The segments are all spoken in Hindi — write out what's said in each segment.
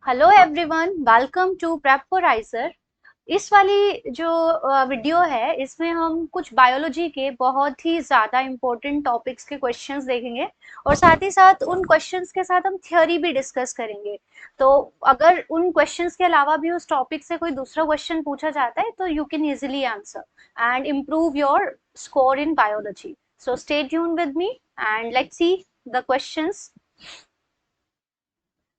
Hello everyone, welcome to prep for riser. इस वाली जो वीडियो है इसमें हम कुछ बायोलॉजी के बहुत ही ज़्यादा इम्पोर्टेंट टॉपिक्स के क्वेश्चंस देखेंगे और साथ ही साथ उन क्वेश्चंस के साथ हम थ्योरी भी डिस्कस करेंगे। तो अगर उन क्वेश्चंस के अलावा भी उस टॉपिक से कोई दूसरा क्वेश्चन पूछा जाता है तो you can easily answer and improve your score in biology. So stay tune with me and let's see the questions.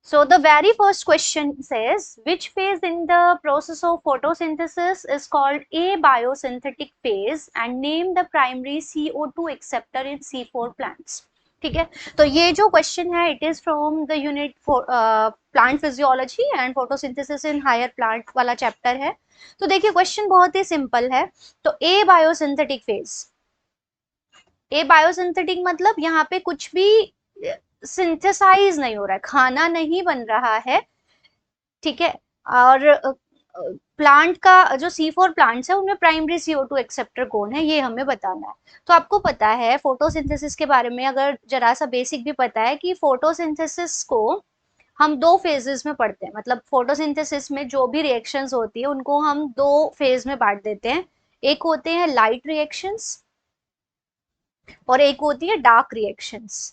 So the very first question says, which phase in the process of photosynthesis is called abiosynthetic phase and name the primary CO2 acceptor in C4 plants. ठीक है, तो ये जो क्वेश्चन है it is from the unit plant physiology and photosynthesis in higher plant वाला चैप्टर है। तो देखिए क्वेश्चन बहुत ही सिंपल है। तो a biosynthetic phase, a biosynthetic मतलब यहाँ पे कुछ भी सिंथेसाइज नहीं हो रहा है, खाना नहीं बन रहा है, ठीक है। और प्लांट का जो C4 प्लांट्स है उनमें प्राइमरी CO2 एक्सेप्टर कौन है ये हमें बताना है। तो आपको पता है फोटोसिंथेसिस के बारे में, अगर जरा सा बेसिक भी पता है कि फोटोसिंथेसिस को हम दो फेजेस में पढ़ते हैं। मतलब फोटोसिंथेसिस में जो भी रिएक्शंस होती है उनको हम दो फेज में बांट देते हैं। एक होते हैं लाइट रिएक्शंस और एक होती है डार्क रिएक्शंस,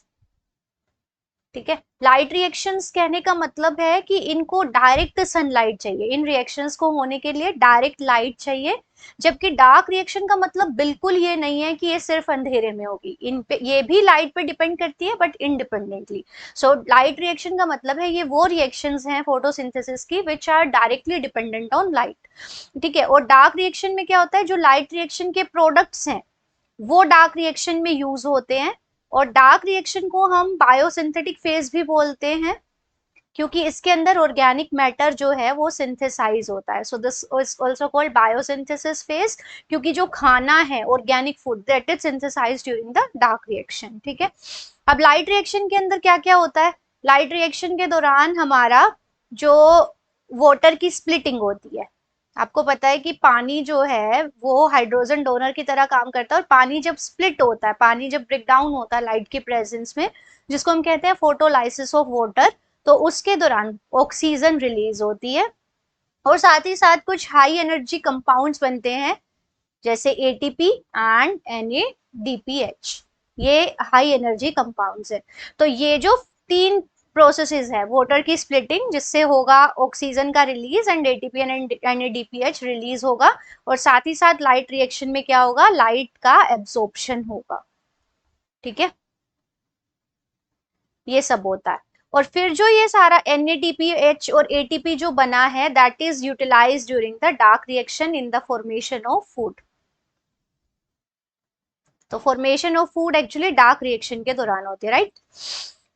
ठीक है। लाइट रिएक्शंस कहने का मतलब है कि इनको डायरेक्ट सनलाइट चाहिए, इन रिएक्शंस को होने के लिए डायरेक्ट लाइट चाहिए। जबकि डार्क रिएक्शन का मतलब बिल्कुल ये नहीं है कि ये सिर्फ अंधेरे में होगी, इन पे ये भी लाइट पे डिपेंड करती है but independently. So light reaction का मतलब है ये वो रिएक्शंस हैं फोटोसिंथेसिस की which are directly dependent on light, ठीक है। और डार्क रिएक्शन में क्या होता है, जो लाइट रिएक्शन के प्रोडक्ट्स हैं वो डार्क रिएक्शन में यूज होते हैं। और डार्क रिएक्शन को हम बायोसिंथेटिक फेज भी बोलते हैं क्योंकि इसके अंदर ऑर्गेनिक मैटर जो है वो सिंथेसाइज होता है। So this is also called biosynthesis phase, क्योंकि जो खाना है organic food that is synthesised during the dark reaction, ठीक है। अब लाइट रिएक्शन के अंदर क्या क्या होता है, लाइट रिएक्शन के दौरान हमारा जो वाटर की स्प्लिटिंग होती है। आपको पता है कि पानी जो है वो हाइड्रोजन डोनर की तरह काम करता है और पानी जब स्प्लिट होता है, पानी जब ब्रेक डाउन होता है लाइट के प्रेजेंस में, जिसको हम कहते हैं फोटोलाइसिस ऑफ वाटर, तो उसके दौरान ऑक्सीजन रिलीज होती है और साथ ही साथ कुछ हाई एनर्जी कंपाउंड्स बनते हैं जैसे एटीपी एंड NADPH। ये हाई एनर्जी कंपाउंड्स है। तो ये जो तीन प्रोसेसेस है, वाटर की स्प्लिटिंग जिससे होगा ऑक्सीजन का release and ATP and NADPH release होगा, और साथ ही साथ लाइट रिएक्शन में क्या होगा, लाइट का एब्जॉर्प्शन होगा, ठीक है। ये सब होता है। और फिर जो ये सारा NADPH और ATP जो बना है that is utilized during the dark reaction in the formation of food. तो formation of food actually dark reaction के दौरान होती है, राइट।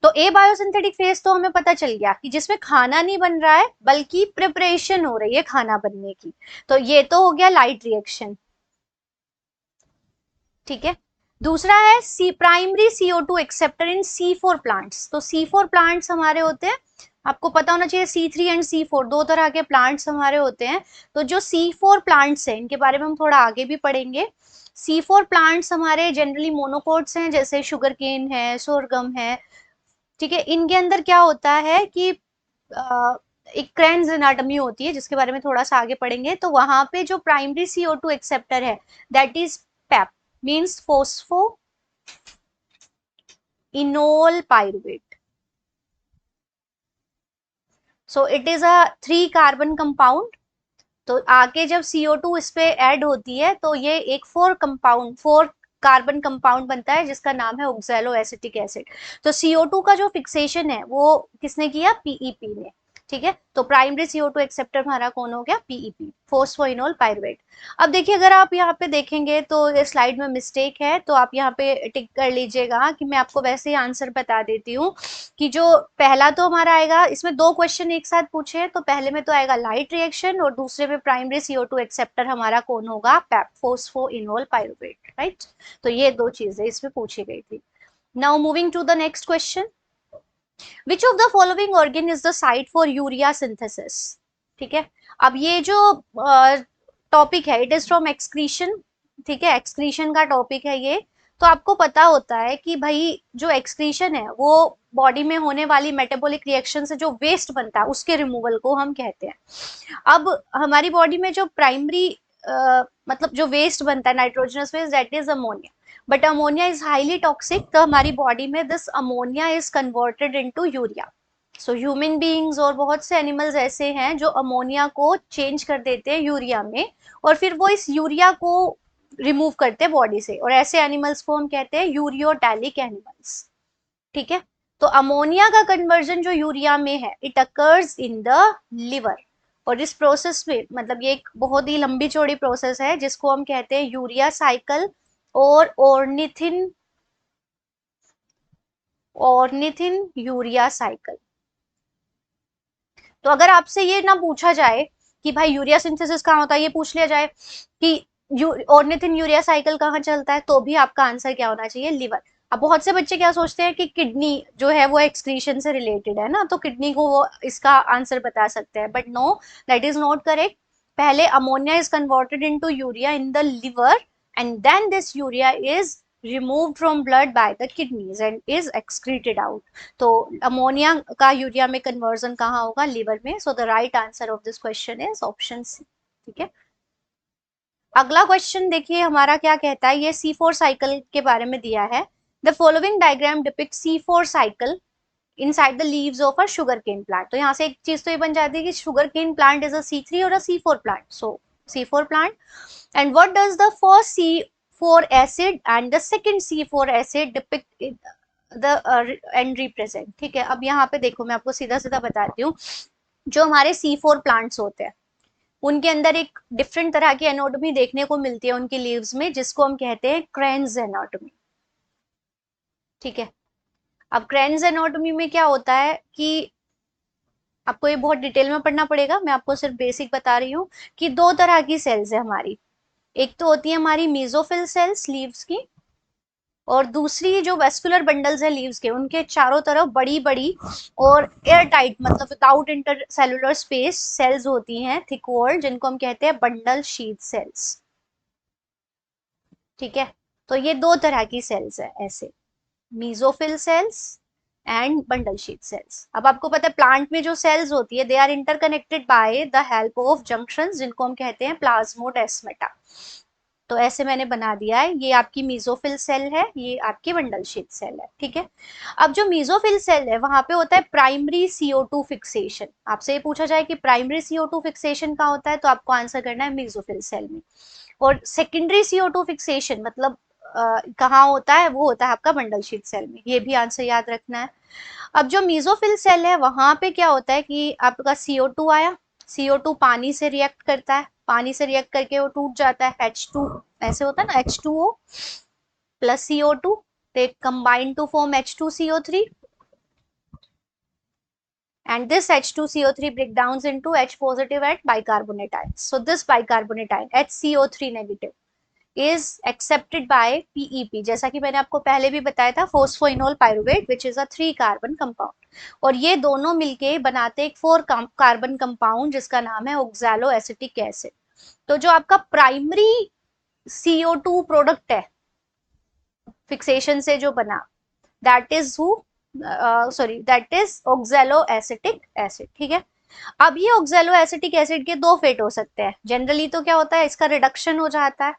तो ए बायोसिंथेटिक फेज तो हमें पता चल गया कि जिसमें खाना नहीं बन रहा है बल्कि प्रिपरेशन हो रही है खाना बनने की। तो ये तो हो गया लाइट रिएक्शन, ठीक है। दूसरा है सी प्राइमरी CO2 एक्सेप्टर इन C4 प्लांट्स। तो C4 प्लांट्स हमारे होते हैं, आपको पता होना चाहिए C3 एंड C4 दो तरह के प्लांट्स हमारे होते हैं। तो जो C4 प्लांट्स हैं इनके बारे में हम थोड़ा आगे भी पढ़ेंगे। C4 प्लांट्स हमारे जनरली मोनोकोट्स हैं, जैसे शुगर केन है, सोरगम है, ठीक है। इनके अंदर क्या होता है कि एक क्रेन्स एनाटॉमी होती है जिसके बारे में थोड़ा सा आगे पढ़ेंगे। तो वहां पे जो प्राइमरी CO2 एक्सेप्टर है that is Pep, means phospho enol pyruvate. So it is a 3 carbon compound. तो आगे जब CO2 इस पे ऐड होती है तो ये एक 4 कार्बन कंपाउंड बनता है जिसका नाम है ऑक्सैलो एसिटिक एसिड। तो CO2 का जो फिक्सेशन है वो किसने किया, PEP ने, ठीक है। तो प्राइमरी CO2 एक्सेप्टर हमारा कौन हो गया, PEP, फोस्फोइनोल पायरुवेट। अब देखिए अगर आप यहाँ पे देखेंगे तो ये स्लाइड में मिस्टेक है, तो आप यहाँ पे टिक कर लीजिएगा कि मैं आपको वैसे ही आंसर बता देती हूँ कि जो पहला तो हमारा आएगा, इसमें दो क्वेश्चन एक साथ पूछे हैं, तो पहले में तो आएगा लाइट रिएक्शन और दूसरे में प्राइमरी CO2 एक्सेप्टर हमारा कौन होगा, पैप, फोस्फोइनोल पायरुवेट, राइट। तो ये दो चीजें इसमें पूछी गई थी। Now moving to the next question, which of the following organ is the site for urea synthesis, ठीक है। अब ये जो टॉपिक है इट इज फ्रॉम एक्सक्रीशन, ठीक है, एक्सक्रीशन का टॉपिक है ये। तो आपको पता होता है कि भाई जो एक्सक्रीशन है वो बॉडी में होने वाली मेटाबॉलिक रिएक्शन से जो वेस्ट बनता है उसके रिमूवल को हम कहते हैं। अब हमारी बॉडी में जो प्राइमरी मतलब जो वेस्ट बनता है nitrogenous waste, that is ammonia, but ammonia is highly toxic, तो हमारी बॉडी में this ammonia is converted into urea. So human beings और बहुत से एनिमल्स ऐसे हैं जो अमोनिया को चेंज कर देते हैं यूरिया में, और फिर वो इस यूरिया को रिमूव करते हैं बॉडी से, और ऐसे एनिमल्स को हम कहते हैं यूरियोटैलिक एनिमल्स। ठीक है, तो अमोनिया का कन्वर्जन जो यूरिया में है, it occurs in the liver, और इस प्रोसेस में मतलब ये एक बहुत ही लंबी चौड़ी प्रोसेस है जिसको हम कहते हैं यूरिया साइकिल और ऑर्निथिन यूरिया साइकिल। तो अगर आपसे ये ना पूछा जाए कि भाई यूरिया सिंथेसिस कहाँ होता है, ये पूछ लिया जाए कि ऑर्निथिन यूरिया साइकिल कहाँ चलता है, तो भी आपका आंसर क्या होना चाहिए, लिवर। अब बहुत से बच्चे क्या सोचते हैं कि किडनी जो है वो एक्सक्रीशन से रिलेटेड है ना, तो किडनी को वो इसका आंसर बता सकते हैं, but no, that is not correct. पहले ammonia is converted into urea in the liver, and then this urea is removed from blood by the kidneys and is excreted out. तो अमोनिया का यूरिया में कन्वर्जन कहाँ होगा, लिवर में। So the right answer of this question is option c. ठीक है, अगला क्वेश्चन देखिए हमारा क्या कहता है, ये C4 साइकिल के बारे में दिया है। The following diagram depict C4 cycle inside the leaves of a sugar cane plant. तो यहाँ से एक चीज तो ये बन जाती है कि sugar cane plant is a C3 और a C4 plant, so C4 plant. And what does the first C4 acid and the second C4 acid depict the and represent। ठीक है, अब यहाँ पे देखो मैं आपको सीधा सीधा बताती हूँ, जो हमारे C4 प्लांट्स होते हैं उनके अंदर एक डिफरेंट तरह की एनाटॉमी देखने को मिलती है उनकी लीव्स में, जिसको हम कहते हैं क्रेन्स एनाटॉमी। ठीक है, अब क्रेन्स एनाटॉमी में क्या होता है कि आपको ये बहुत डिटेल में पढ़ना पड़ेगा, मैं आपको सिर्फ बेसिक बता रही हूँ कि दो तरह की सेल्स है हमारी। एक तो होती है हमारी मेसोफिल सेल्स लीव्स की, और दूसरी जो वेस्कुलर बंडल्स है लीव्स के, उनके चारों तरफ बड़ी बड़ी और एयर टाइट मतलब without intercellular space cells होती हैं, थिक वॉल्ड, जिनको हम कहते हैं बंडल शीथ सेल्स। ठीक है, तो ये दो तरह की सेल्स है ऐसे, mesophyll cells and bundle sheath sales. अब आपको पता है प्लांट में जो सेल्स होती है they are interconnected by the help of junctions, जिनको हम कहते हैं प्लाज्मोडेस्माटा। तो ऐसे मैंने बना दिया है, ये आपकी मीजोफिल सेल है, ये आपकी बंडल शीथ सेल है। ठीक है, अब जो मीजोफिल सेल है वहां पे होता है प्राइमरी CO2 फिक्सेशन। आपसे ये पूछा जाए कि प्राइमरी CO2 फिक्सेशन कहाँ होता है, तो आपको आंसर करना है मीजोफिल सेल में। और सेकेंडरी CO2 फिक्सेशन मतलब कहाँ होता है, वो होता है आपका बंडल शीथ सेल में, ये भी आंसर याद रखना है। अब जो मीजोफिल सेल है वहां पे क्या होता है कि आपका CO2 आया, CO2 पानी से रिएक्ट करता है, पानी से रिएक्ट करके वो टूट जाता है, H2 ऐसे होता है ना, H2O plus CO2, they combine to form H2CO3 and this H2CO3 break down into H positive at bicarbonate ions. So this bicarbonate ion HCO3 negative is accepted by PEP, जैसा कि मैंने आपको पहले भी बताया था, phosphoenol pyruvate which is a 3 carbon compound, और ये दोनों मिलके बनाते एक 4 कार्बन कंपाउंड जिसका नाम है ऑक्सैलो एसिटिक एसिड। तो जो आपका प्राइमरी CO2 प्रोडक्ट है फिक्सेशन से जो बना, that is who sorry that is oxalo acetic acid. ठीक है, अब ये ऑक्सैलो एसिटिक एसिड के दो फेट हो सकते हैं, जनरली तो क्या होता है इसका रिडक्शन हो जाता है,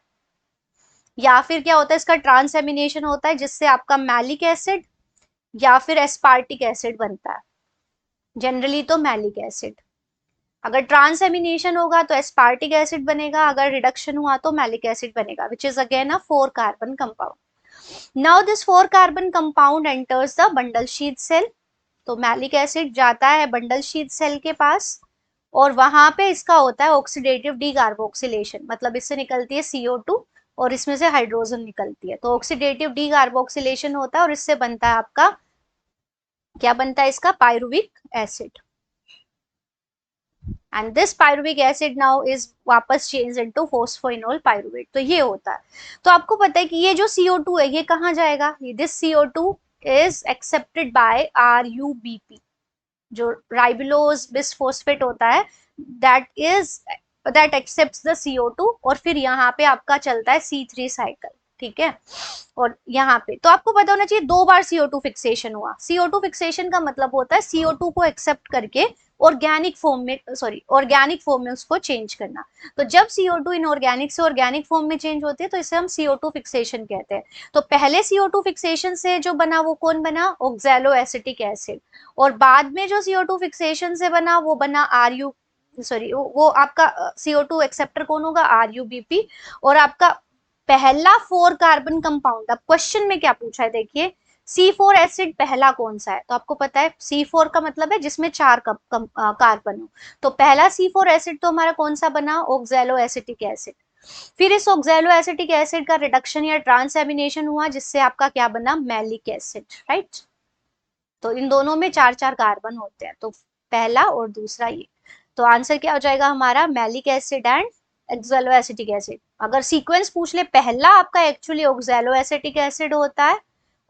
या फिर क्या होता है इसका ट्रांसएमिनेशन होता है जिससे आपका मैलिक एसिड या फिर एस्पार्टिक एसिड बनता है, जनरली तो मैलिक एसिड। अगर ट्रांसएमिनेशन होगा तो एस्पार्टिक एसिड बनेगा, अगर रिडक्शन हुआ तो मैलिक एसिड बनेगा, which is again a 4 carbon compound. Now this 4 carbon compound enters the bundle sheath cell. तो मैलिक एसिड जाता है बंडल शीथ सेल के पास, और वहां पे इसका होता है ऑक्सीडेटिव डीकार्बोक्सिलेशन, मतलब इससे निकलती है CO2 और इसमें से हाइड्रोजन निकलती है, तो ऑक्सीडेटिव डीकार्बोक्सिलेशन होता है और इससे बनता है आपका क्या बनता है इसका, pyruvic acid, and this pyruvic acid now is वापस चेंज इनटू फोस्फोइनोल पायरुवेट। तो ये होता है, तो आपको पता है कि ये जो CO2 है ये कहाँ जाएगा, this CO2 is accepted by RUBP, जो राइबुलोज बिसफॉस्फेट होता है, दैट एक्सेप्ट्स द CO2, और फिर यहाँ पे आपका चलता है C3 साइकिल। ठीक है। और यहाँ पे तो आपको पता होना चाहिए 2 बार CO2 फिक्सेशन हुआ। CO2 फिक्सेशन का मतलब होता है CO2 को एक्सेप्ट करके ऑर्गेनिक फॉर्म में, सॉरी ऑर्गेनिक फॉर्म में उसको चेंज करना। तो जब CO2 इनऑर्गेनिक से ऑर्गेनिक फॉर्म में चेंज होती है तो इसे हम CO2 फिक्सेशन कहते हैं। तो पहले CO2 फिक्सेशन से जो बना वो कौन बना, ऑक्सैलो एसिटिक एसिड। और बाद में जो CO2 फिक्सेशन से बना वो बना RU, सॉरी वो आपका CO2 एक्सेप्टर कौन होगा, RUBP। और आपका पहला 4 कार्बन कंपाउंड, अब क्वेश्चन में क्या पूछा है देखिए, C4 एसिड पहला कौन सा है, तो आपको पता है C4 का मतलब है जिसमें 4 कार्बन हो। तो पहला C4 एसिड तो हमारा कौन सा बना, ऑक्सैलो एसिटिक एसिड। फिर इस ऑक्सैलो एसिटिक एसिड का रिडक्शन या ट्रांसएमिनेशन हुआ जिससे आपका क्या बना, मैलिक एसिड, राइट। तो इन दोनों में 4 कार्बन होते हैं, तो पहला और दूसरा ये। तो आंसर क्या हो जाएगा हमारा, malic acid and oxalo acetic acid. अगर सीक्वेंस पूछ ले, पहला आपका एक्चुअली ऑक्सैलो एसिटिक एसिड होता है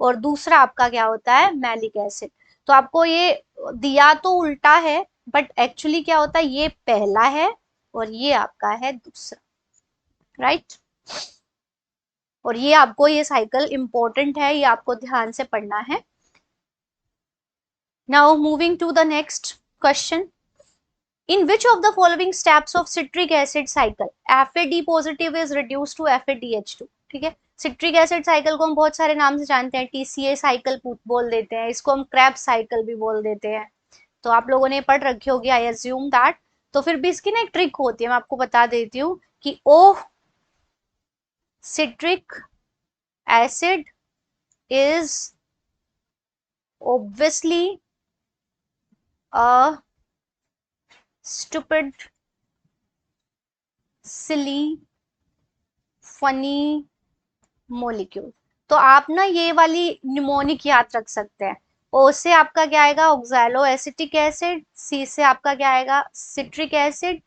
और दूसरा आपका क्या होता है, मैलिक एसिड। तो आपको ये दिया तो उल्टा है, बट एक्चुअली क्या होता है, ये पहला है और ये आपका है दूसरा, राइट। और ये आपको ये साइकिल इंपॉर्टेंट है, ये आपको ध्यान से पढ़ना है। Now moving to the next question. In which of the following steps of citric acid cycle FAD positive is reduced to FADH2? ठीक है, सिट्रिक एसिड साइकिल को हम बहुत सारे नाम से जानते हैं, TCA साइकिल बोल देते हैं इसको, हम क्रेब्स साइकिल भी बोल देते हैं। तो आप लोगों ने पढ़ रखी होगी, आई एज्यूम दैट। तो फिर भी इसकी ना एक ट्रिक होती है, मैं आपको बता देती हूँ कि oh citric acid is obviously a stupid, silly, funny molecule। तो आप ना ये वाली निमोनिक याद रख सकते हैं। ओ से आपका क्या आएगा, ऑक्सैलो एसिटिक एसिड। सी से आपका क्या आएगा, सिट्रिक एसिड।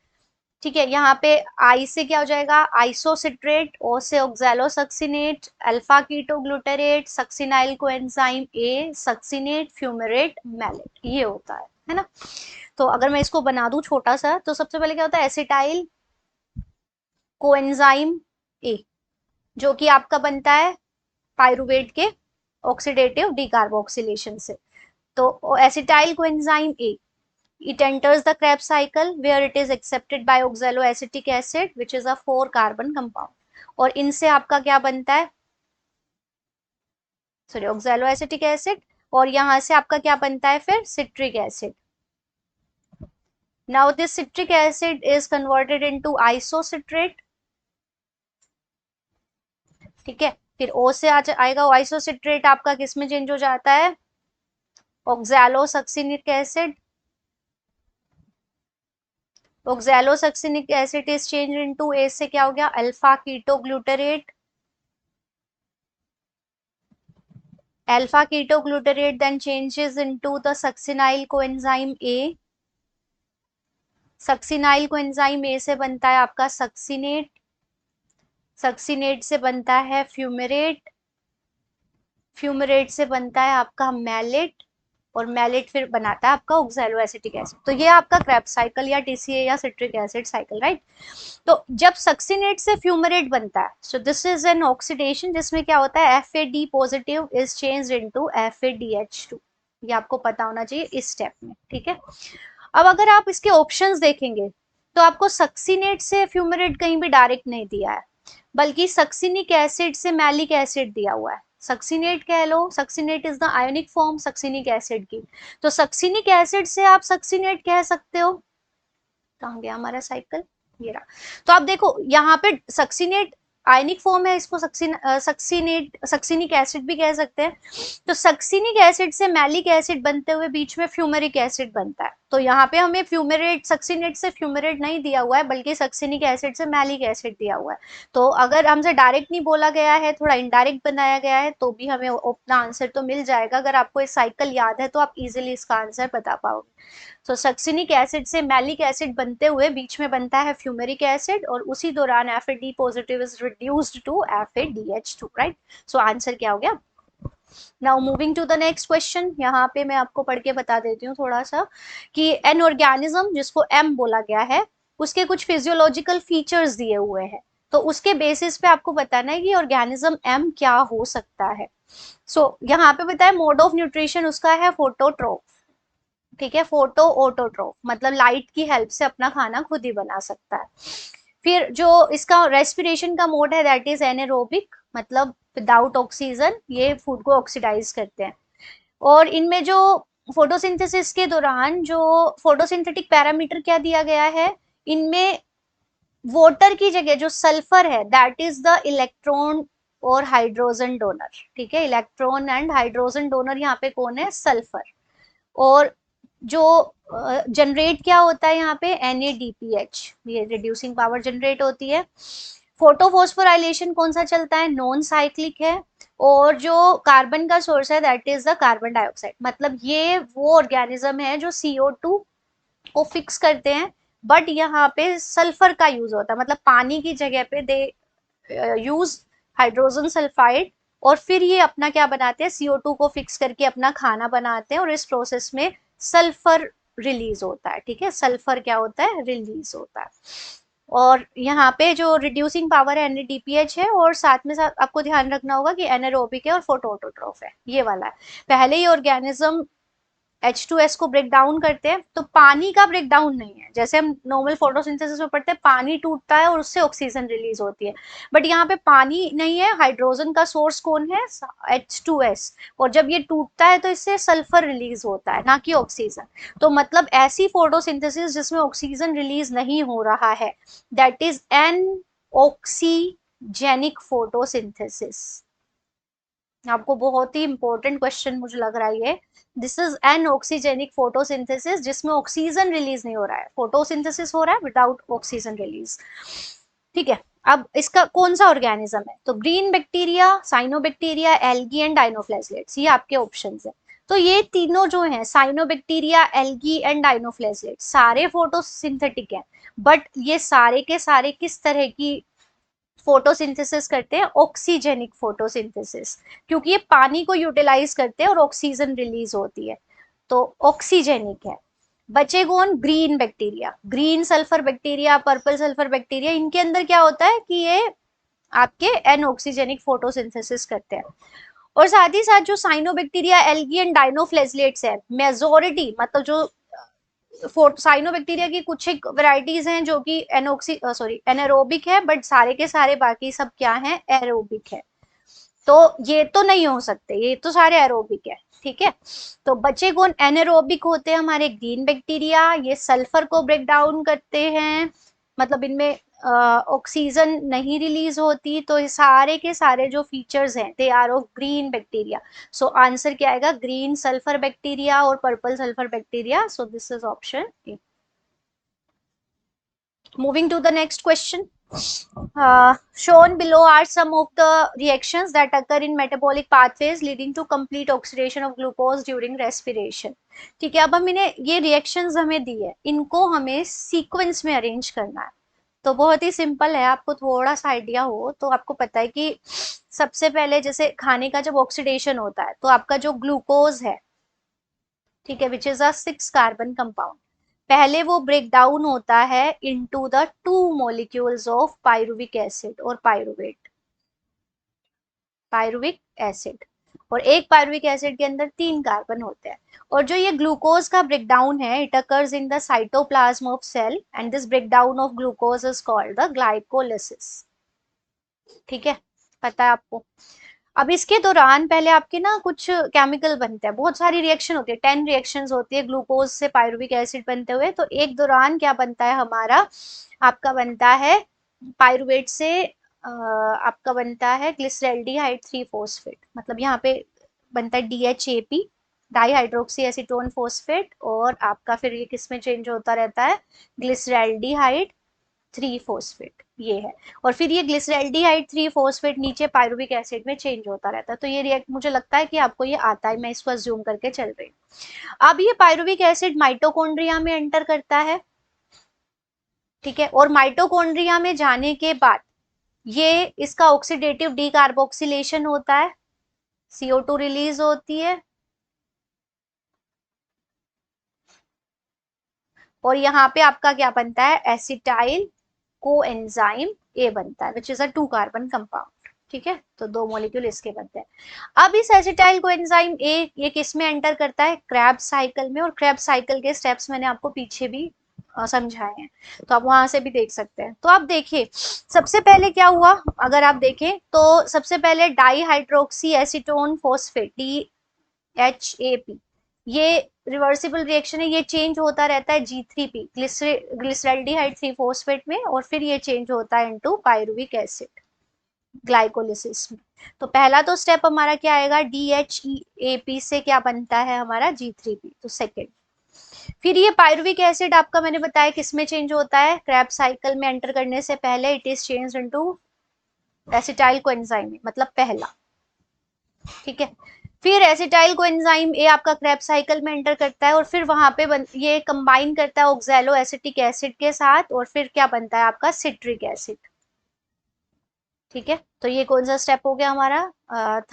ठीक है, यहाँ पे आई से क्या हो जाएगा, आइसोसिट्रेट। ओ से oxalosuccinate, alpha keto glutarate, succinyl coenzyme A, succinate, fumarate, malate, ये होता है ना। तो अगर मैं इसको बना दूं छोटा सा, तो सबसे पहले क्या होता है, एसिटाइल कोएंजाइम ए, जो कि आपका बनता है पायरुवेट के ऑक्सीडेटिव डीकार्बोक्सिलेशन से। तो acetyl coenzyme A, it enters the Krebs cycle where it is accepted by oxaloacetic acid which is a 4 carbon compound। और इनसे आपका क्या बनता है, सॉरी oxaloacetic acid। और यहां से आपका क्या बनता है फिर, citric acid. now this citric acid is converted into isocitrate। ठीक है, फिर O से आएगा आइसोसिट्रेट, आपका किस में चेंज हो जाता है, oxalosuccinic acid. Oxalosuccinic acid is change into a से क्या हो गया, alpha keto glutarate. Alpha keto glutarate then changes into the succinyl coenzyme A. Succinyl coenzyme A से बनता है आपका सक्सिनेट। सक्सिनेट से बनता है फ्यूमेरेट। फ्यूमेरेट से बनता है आपका मैलेट। और मैलेट फिर बनाता है आपका ऑक्सैलो एसिटिक एसिड। तो ये आपका क्रेब्स साइकिल या TCA या सिट्रिक एसिड साइकिल, राइट। तो जब सक्सिनेट से फ्यूमेरेट बनता है, so this is an oxidation जिसमें क्या होता है, FAD positive is changed into FADH2। ये आपको पता होना चाहिए इस स्टेप में, ठीक है। अब अगर आप इसके ऑप्शंस देखेंगे तो आपको सक्सिनेट से फ्यूमेरेट कहीं भी डायरेक्ट नहीं दिया है, बल्कि सक्सिनिक एसिड से मैलिक एसिड दिया हुआ है। सक्सिनेट कह लो, succinate is the ionic form succinic acid की। तो सक्सिनिक एसिड से आप सक्सिनेट कह सकते हो। कहाँ गया हमारा साइकिल, ये रहा। तो आप देखो यहाँ पे सक्सिनेट आयनिक फॉर्म है, इसको सक्सिनिक एसिड भी कह सकते हैं। तो सक्सिनिक एसिड से मैलिक एसिड बनते हुए बीच में फ्यूमेरिक एसिड बनता है। तो यहाँ पे हमें फ्यूमेरेट, सक्सिनेट से फ्यूमेरेट नहीं दिया हुआ है, बल्कि सक्सिनिक एसिड से मैलिक एसिड दिया हुआ है। तो अगर हमसे डायरेक्ट नहीं बोला गया है, थोड़ा इनडायरेक्ट बनाया गया है, तो भी हमें अपना आंसर तो मिल जाएगा। अगर आपको इस साइकिल याद है तो आप इजिली इसका आंसर बता पाओगे। तो सक्सिनिक एसिड से मैलिक एसिड बनते हुए बीच में बनता है फ्यूमेरिक एसिड, और उसी दौरान FAD positive is reduced to FADH2, right. So answer क्या हो गया। Now moving to the next question, यहाँ पे मैं आपको पढ़ के बता देती हूँ थोड़ा सा कि एन ऑर्गेनिज्म जिसको M बोला गया है, उसके कुछ फिजियोलॉजिकल फीचर्स दिए हुए हैं। तो उसके बेसिस पे आपको बताना है कि ऑर्गेनिज्म एम क्या हो सकता है। सो यहाँ पे बताया मोड ऑफ न्यूट्रिशन उसका है फोटोट्रोफ, ठीक है, फोटो ऑटोट्रोफ मतलब लाइट की हेल्प से अपना खाना खुद ही बना सकता है। फिर जो इसका रेस्पिरेशन का मोड है दैट इज एनारोबिक, मतलब विदाउट ऑक्सीजन ये फूड को ऑक्सीडाइज करते हैं। और इनमें जो फोटोसिंथेसिस के दौरान जो फोटोसिंथेटिक पैरामीटर क्या दिया गया है, इनमें वाटर की जगह जो सल्फर है दैट इज द इलेक्ट्रॉन और हाइड्रोजन डोनर, ठीक है, इलेक्ट्रॉन एंड हाइड्रोजन डोनर यहाँ पे कौन है, सल्फर। और जो जनरेट क्या होता है यहाँ पे NADPH, ये रिड्यूसिंग पावर जनरेट होती है। फोटोफॉस्फोराइलेशन कौन सा चलता है, नॉन साइक्लिक है। और जो कार्बन का सोर्स है that is the carbon dioxide, मतलब ये वो ऑर्गेनिज्म है जो CO2 को फिक्स करते हैं, बट यहाँ पे सल्फर का यूज होता है, मतलब पानी की जगह पे दे यूज हाइड्रोजन सल्फाइड, और फिर ये अपना क्या बनाते हैं, CO2 को फिक्स करके अपना खाना बनाते हैं, और इस प्रोसेस में सल्फर रिलीज होता है, ठीक है, सल्फर क्या होता है, रिलीज होता है। और यहाँ पे जो रिड्यूसिंग पावर है NADPH है, और साथ में साथ आपको ध्यान रखना होगा कि एनारोबिक है और फोटोऑटोट्रोफ है, ये वाला है। पहले ये ऑर्गेनिज्म H2S को ब्रेक डाउन करते हैं, तो पानी का ब्रेक डाउन नहीं है, जैसे हम नॉर्मल फोटोसिंथेसिस में पढ़ते हैं पानी टूटता है और उससे ऑक्सीजन रिलीज होती है, बट यहाँ पे पानी नहीं है, हाइड्रोजन का सोर्स कौन है, H2S, और जब ये टूटता है तो इससे सल्फर रिलीज होता है, ना कि ऑक्सीजन। तो मतलब ऐसी फोटोसिंथेसिस जिसमें ऑक्सीजन रिलीज नहीं हो रहा है that is an oxygenic photosynthesis. आपको बहुत ही इंपॉर्टेंट क्वेश्चन मुझे लग रहा है ये, this is an oxygenic photosynthesis जिसमें ऑक्सीजन रिलीज नहीं हो रहा है, फोटोसिंथेसिस हो रहा है विदाउट ऑक्सीजन रिलीज, ठीक है। अब इसका कौन सा ऑर्गेनिज्म है, तो green bacteria, cyanobacteria, algae and dinoflagellates, ये आपके ऑप्शंस है। तो ये तीनों जो हैं साइनोबैक्टीरिया, एल्गी एंड डाइनोफ्लेजेलेट्स सारे फोटोसिंथेटिक हैं, बट ये सारे के सारे किस तरह की फोटोसिंथेसिस करते हैं, ऑक्सीजेनिक फोटोसिंथेसिस, क्योंकि ये पानी को यूटिलाइज करते हैं और ऑक्सीजन रिलीज होती है, तो ऑक्सीजेनिक है। बचे कौन, green bacteria, green sulphur bacteria, purple sulphur bacteria, इनके अंदर क्या होता है कि ये आपके एनऑक्सीजेनिक फोटोसिंथेसिस करते हैं। और साथ ही साथ जो साइनोबैक्टीरिया, एल्गी एंड डाइनोफ्लेजेलेट्स है, मेजोरिटी मतलब जो साइनोबैक्टीरिया की कुछ एक वैरायटीज हैं जो कि एनारोबिक है, बट सारे के सारे बाकी सब क्या है, एरोबिक है। तो ये तो नहीं हो सकते, ये तो सारे एरोबिक है, ठीक है। तो बचे कौन, एनारोबिक होते हैं हमारे ग्रीन बैक्टीरिया, ये सल्फर को ब्रेक डाउन करते हैं, मतलब इनमें ऑक्सीजन नहीं रिलीज होती, तो ये सारे के सारे जो फीचर्स हैं they are of green bacteria. So answer क्या आएगा, ग्रीन सल्फर बैक्टीरिया और purple sulphur bacteria, so this is option A. Moving to the next question. Shown below are some of the reactions that occur in metabolic pathways leading to complete oxidation of glucose during respiration. ठीक है, अब हम इन्हें ये reactions हमें दी है, इनको हमें सीक्वेंस में अरेंज करना है। तो बहुत ही सिंपल है, आपको थोड़ा सा आइडिया हो तो आपको पता है कि सबसे पहले जैसे खाने का जब ऑक्सीडेशन होता है तो आपका जो ग्लूकोज है, ठीक है, which is a 6 carbon compound, पहले वो ब्रेक डाउन होता है into the 2 molecules of pyruvic acid और पायरुवेट, पायरुविक एसिड, और एक पायरुविक एसिड के अंदर 3 कार्बन होते हैं। और जो ये ग्लूकोज का ब्रेक डाउन है it occurs in the cytoplasm of cell and this break down of glucose is called the glycolysis, ठीक है, पता है आपको। अब इसके दौरान पहले आपके ना कुछ केमिकल बनते हैं, बहुत सारी रिएक्शन होती है, 10 रिएक्शंस होती है ग्लूकोज से पायरुविक एसिड बनते हुए, तो एक दौरान क्या बनता है हमारा, आपका बनता है पायरुवेट से आपका बनता है ग्लिसरैल्डिहाइड 3 फॉस्फेट, मतलब यहाँ पे बनता है DHAP, di hydroxy acetone phosphate, और आपका फिर ये किस में चेंज होता रहता है, ग्लिसरैल्डिहाइड 3 फॉस्फेट, ये है। और फिर ये ग्लिसरैल्डिहाइड 3 फॉस्फेट नीचे पायरुविक एसिड में चेंज होता रहता है, तो ये रिएक्ट मुझे लगता है कि आपको ये आता है, मैं इसको अज्यूम करके चल रही हूँ। अब ये पायरुविक एसिड माइटोकॉन्ड्रिया में एंटर करता है, ठीक है, और माइटोकॉन्ड्रिया में जाने के बाद ये इसका ऑक्सीडेटिव डीकार्बोक्सिलेशन होता है, CO2 रिलीज होती है, और यहाँ पे आपका क्या बनता है, एसिटाइल कोएंजाइम ए बनता है, which is a 2 carbon compound. ठीक है, तो 2 मॉलिक्यूल इसके बनते हैं। अब इस एसिटाइल कोएंजाइम ए ये किस में एंटर करता है, क्रेब्स साइकिल में, और क्रेब्स साइकिल के स्टेप्स मैंने आपको पीछे भी समझाए हैं, तो आप वहां से भी देख सकते हैं। तो आप देखिए सबसे पहले क्या हुआ, अगर आप देखें तो सबसे पहले di hydroxy acetone phosphate DHAP, ये रिवर्सिबल रिएक्शन है, ये चेंज होता रहता है G3P ग्लिसरल्डिहाइड 3 फोस्फेट में, और फिर ये चेंज होता है इनटू पायरुविक एसिड ग्लाइकोलिसिस में। तो पहला तो स्टेप हमारा क्या आएगा, DHEAP से क्या बनता है हमारा G3P, तो सेकेंड। फिर ये पायरुविक एसिड आपका मैंने बताया किस में चेंज होता है, क्रेब्स साइकिल में एंटर करने से पहले it is change into acetyl coenzyme में, मतलब पहला। ठीक है, फिर एसिटाइल कोएंजाइम ए आपका क्रेब्स साइकिल में एंटर करता है, और फिर वहां पे ये कंबाइन करता है ऑक्सैलो एसिटिक एसिड के साथ, और फिर क्या बनता है आपका सिट्रिक एसिड। ठीक है, तो ये कौन सा स्टेप हो गया हमारा,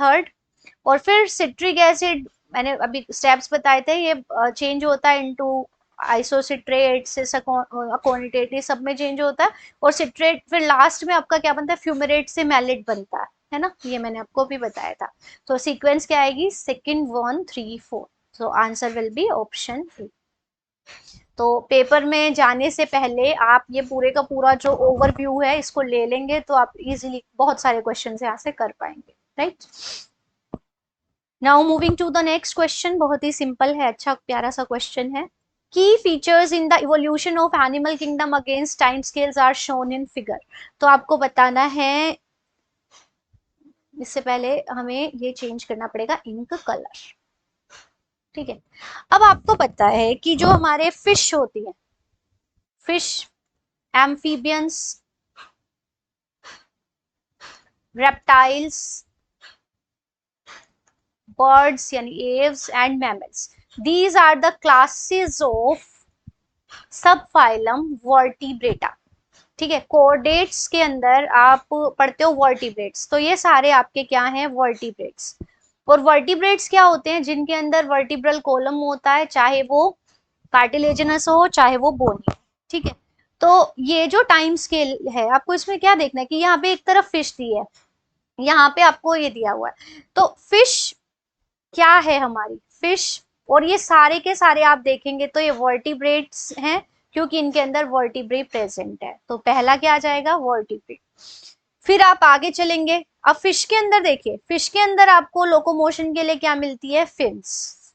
थर्ड। और फिर सिट्रिक एसिड मैंने अभी स्टेप्स बताए थे, ये चेंज होता है इनटू आइसोसिट्रेट से अकोनिटेट, सब में चेंज होता है, और सिट्रेट फिर लास्ट में आपका क्या बनता है, फ्यूमरेट से मैलेट बनता है ना, ये मैंने आपको भी बताया था। तो सीक्वेंस क्या आएगी, second 1 3 4, so answer will be option A. तो पेपर में जाने से पहले आप ये पूरे का पूरा जो ओवरव्यू है इसको ले लेंगे, तो आप इजीली बहुत सारे क्वेश्चन यहाँ से कर पाएंगे, right. Now moving to the next question, बहुत ही सिंपल है, अच्छा प्यारा सा क्वेश्चन है। Key features in the evolution of animal kingdom against time scales are shown in figure. तो आपको बताना है, इससे पहले हमें ये चेंज करना पड़ेगा इंक कलर। ठीक है, अब आपको पता है कि जो हमारे फिश होती है, फिश, एम्फीबियंस, रेप्टाइल्स, बर्ड्स यानी aves and mammals, these are the classes of subphylum vertebrata. ठीक है, कोर्डेट्स के अंदर आप पढ़ते हो वर्टिब्रेट्स, तो ये सारे आपके क्या हैं, वर्टिब्रेट्स। और वर्टिब्रेट्स क्या होते हैं, जिनके अंदर वर्टिब्रल कॉलम होता है, चाहे वो कार्टिलेजिनस हो चाहे वो बोनी। ठीक है, तो ये जो टाइम स्केल है, आपको इसमें क्या देखना है कि यहाँ पे एक तरफ फिश दी है, यहाँ पे आपको ये दिया हुआ है, तो फिश क्या है हमारी, फिश, और ये सारे के सारे आप देखेंगे तो ये वर्टिब्रेट्स हैं, क्योंकि इनके अंदर वर्टिब्रे प्रेजेंट है, तो पहला क्या आ जाएगा, वर्टिब्रे। फिर आप आगे चलेंगे, अब फिश के अंदर देखिए, फिश के अंदर आपको लोकोमोशन के लिए क्या मिलती है, फिन्स,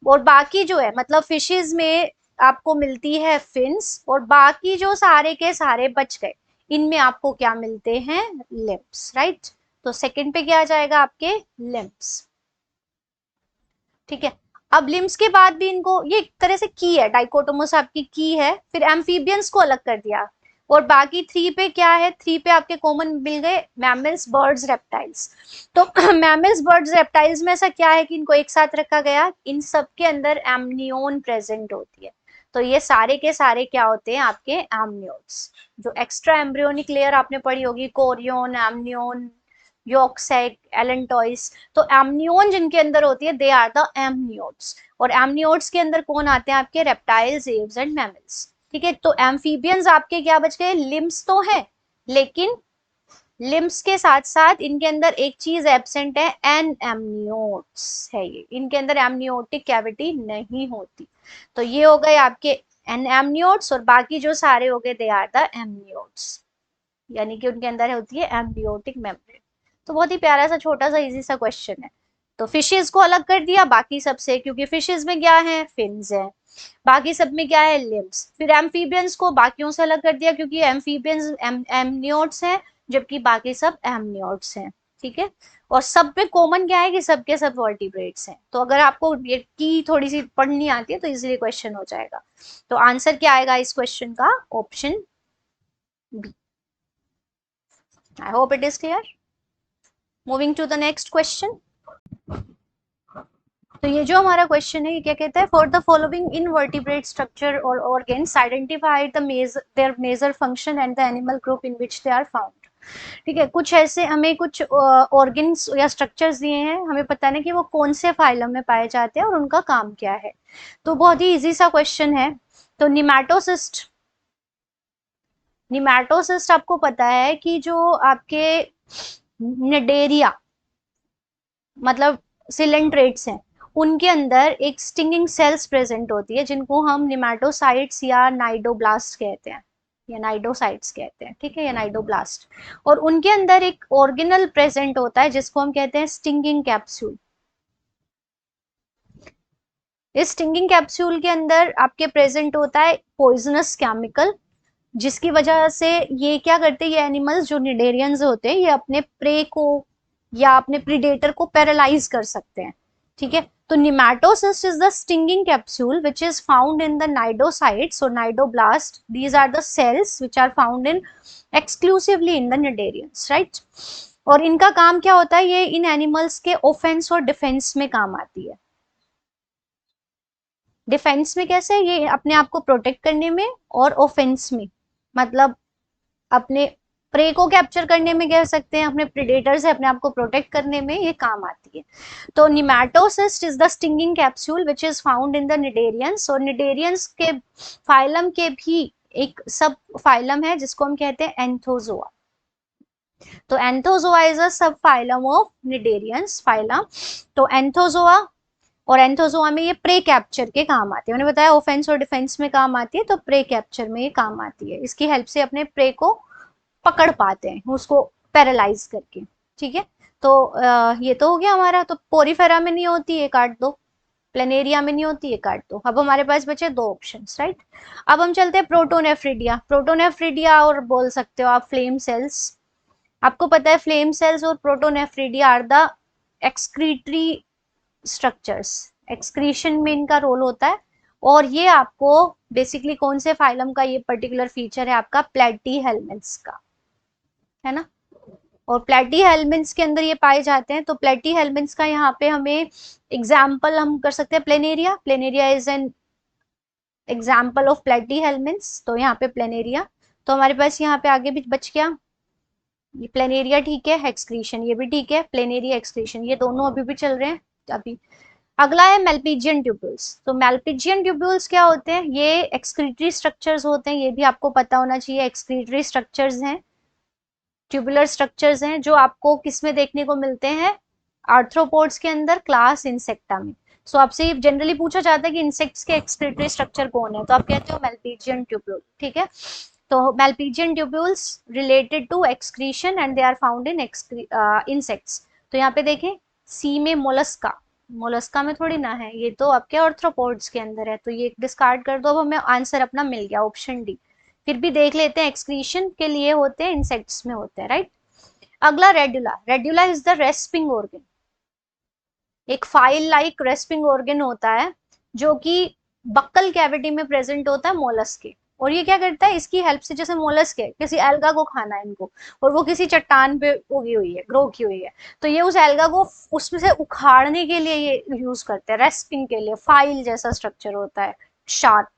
और बाकी जो है मतलब फिशेज में आपको मिलती है फिन्स, और बाकी जो सारे के सारे बच गए, इनमें आपको क्या मिलते हैं, लिम्प्स, राइट। तो सेकंड पे क्या आ जाएगा आपके, लिम्प्स। ठीक है, अब लिम्स के बाद भी इनको ये एक तरह से की है, डाइकोटोमस आपकी की है, फिर एम्फीबियंस को अलग कर दिया, और बाकी 3 पे क्या है, 3 पे आपके कॉमन मिल गए मैमल्स, बर्ड्स, रेप्टाइल्स। तो मैमल्स, बर्ड्स, रेप्टाइल्स में ऐसा क्या है कि इनको एक साथ रखा गया, इन सब के अंदर एमनियोन प्रेजेंट होती है, तो ये सारे के सारे क्या होते हैं आपके एमनियोन्स। जो एक्स्ट्रा एम्ब्रियोनिक लेयर आपने पढ़ी होगी, chorion, amnion, yolk sac, allantois, तो एमनियोन जिनके अंदर होती है दे आर द एमनियोट्स, और एमनियोट्स के अंदर कौन आते हैं आपके, रेप्टाइल्स, एव्स एंड मैमल्स। ठीक है, तो एम्फीबियंस आपके क्या बच गए, लिम्स तो है, लेकिन लिम्स के साथ साथ इनके अंदर एक चीज एब्सेंट है, एन एमनियोट्स है, ये इनके अंदर एमनियोटिक कैविटी नहीं होती, तो ये हो गए आपके एन एमनियोट्स, और बाकी जो सारे हो गए दे आर द एमनियोट्स, यानी कि उनके अंदर होती है एम्ब्रियोटिक मेम्ब्रेन। तो बहुत ही प्यारा सा छोटा सा इजी सा क्वेश्चन है। तो फिशेस को अलग कर दिया बाकी सबसे, क्योंकि फिशेस में क्या है, फिन्स है, बाकी सब में क्या है, लिम्स। फिर एम्फीबियंस को बाकियों से अलग कर दिया, क्योंकि एम्फीबियंस एमनियोट्स हैं, जबकि बाकी सब एमनियोट्स हैं। ठीक है, और सब में कॉमन क्या है कि सबके सब वर्टिब्रेट्स हैं। तो अगर आपको ये की थोड़ी सी पढ़नी आती है तो इजीली क्वेश्चन हो जाएगा। तो आंसर क्या आएगा इस क्वेश्चन का, option B. I hope it is clear. Moving to the next question. तो ये जो हमारा क्वेश्चन है ये क्या कहता है, for the following invertebrate structure और organs identify the their major function and the animal group in which they are found. ठीक है, कुछ ऐसे हमें कुछ ऑर्गेन्स या स्ट्रक्चर्स दिए हैं, हमें पता नहीं कि वो कौन से फाइलम में पाए जाते हैं और उनका काम क्या है। तो बहुत ही इजी सा क्वेश्चन है। तो निमैटोसिस्ट निमैटोसिस्ट आपको पता है कि जो आपके निडेरिया मतलब सिलेंट्रेट्स हैं, उनके अंदर एक स्टिंगिंग सेल्स प्रेजेंट होती है जिनको हम निमैटोसाइट्स या नाइडोब्लास्ट कहते हैं, या नाइडोसाइट्स कहते हैं, ठीक है, या नाइडोब्लास्ट। और उनके अंदर एक ऑर्गेनल प्रेजेंट होता है जिसको हम कहते हैं स्टिंगिंग कैप्सूल। इस स्टिंगिंग कैप्सूल के अंदर आपके प्रेजेंट होता है पॉइजनस केमिकल, जिसकी वजह से ये क्या करते हैं, ये एनिमल्स जो निडेरियंस होते हैं ये अपने प्रे को या अपने प्रीडेटर को पैरालाइज कर सकते हैं, ठीक है। तो nematocyst is the stinging capsule which is found in the cnidocytes और cnidoblast, these are the cells which are found in exclusively in the cnidarians, right. और इनका काम क्या होता है, ये इन एनिमल्स के ऑफेंस और डिफेंस में काम आती है। डिफेंस में कैसे, ये अपने आप को प्रोटेक्ट करने में, और ऑफेंस में मतलब अपने प्रे को कैप्चर करने में कह सकते हैं, अपने प्रेडेटर से अपने आप को प्रोटेक्ट करने में ये काम आती है। तो nematocyst is the stinging capsule which is found in the cnidarians, और निडेरियंस के फाइलम के भी एक सब फाइलम है जिसको हम कहते हैं एंथोजोआ। तो एंथोजोआ इज अ सब फाइलम ऑफ निडेरियंस फाइलम। तो एंथोजोआ, और एंथोजोआ में ये प्रे कैप्चर के काम आती है, मैंने बताया ऑफेंस और डिफेंस में काम आती है, तो प्रे कैप्चर में ये काम आती है, इसकी हेल्प से अपने प्रे को पकड़ पाते हैं उसको पैरालाइज करके, ठीक है। तो ये तो हो गया हमारा। तो पोरीफेरा में नहीं होती है, काट दो। प्लेनेरिया में नहीं होती है, काट दो। अब हमारे पास बचे दो ऑप्शंस, राइट। अब हम चलते हैं प्रोटोनेफ्रिडिया। प्रोटोनेफ्रिडिया और बोल सकते हो आप फ्लेम सेल्स। आपको पता है फ्लेम सेल्स और protonephridia are the excretory structures, excretion में इनका रोल होता है। और ये आपको बेसिकली कौन से फाइलम का ये पर्टिकुलर फीचर है, आपका प्लेटीहेल्मिन्थ्स का, है ना। और प्लेटीहेल्मिन्थ्स के अंदर ये पाए जाते हैं। तो प्लेटीहेल्मिन्थ्स का यहाँ पे हमें एग्जाम्पल हम कर सकते हैं planaria. Planaria is an example of platyhelminthes, तो यहाँ पे प्लेनेरिया। तो हमारे पास यहाँ पे आगे भी बच गया ये प्लेनेरिया, ठीक है, एक्सक्रीशन ये भी ठीक है, प्लेनेरिया एक्सक्रीशन ये दोनों अभी भी चल रहे हैं अभी। अगला है मेल्पिजियन ट्यूब्यूल्स। तो मेल्पिजियन ट्यूब्यूल्स क्या होते हैं, ये एक्सक्रीटरी स्ट्रक्चर्स होते हैं, ये भी आपको पता होना चाहिए। एक्सक्रीटरी स्ट्रक्चर्स हैं, ट्यूबुलर स्ट्रक्चर्स हैं, जो आपको किस में देखने को मिलते हैं, आर्थ्रोपोड्स के अंदर, क्लास इंसेक्टा में। सो आपसे जनरली पूछा जाता है कि इंसेक्ट्स के एक्सक्रीटरी स्ट्रक्चर कौन है, तो आप कहते हो मेल्पिजियन ट्यूब्यूल, ठीक है। तो Malpighian tubules related to excretion and they are found in insects. तो यहाँ पे देखें सी में मोलस्का, मोलस्का में थोड़ी ना है, ये तो आपके आर्थ्रोपोड्स के अंदर है, तो ये डिस्कार्ड कर दो। अब हमें आंसर अपना मिल गया ऑप्शन डी। फिर भी देख लेते हैं, एक्सक्रीशन के लिए होते हैं, इंसेक्ट्स में होते हैं, राइट। अगला radula. Radula is the respiring organ, एक फाइल लाइक रेस्पिंग ऑर्गन होता है जो कि बक्कल कैविटी में प्रेजेंट होता है मोलस्क के। और ये क्या करता है, इसकी हेल्प से, जैसे मोलस्क है, किसी एल्गा को खाना है इनको, और वो किसी चट्टान पे उगी हुई है, ग्रो की हुई है, तो ये उस एल्गा को उसमें से उखाड़ने के लिए ये यूज करते हैं, रेस्पिंग के लिए। फाइल जैसा स्ट्रक्चर होता है, शार्प।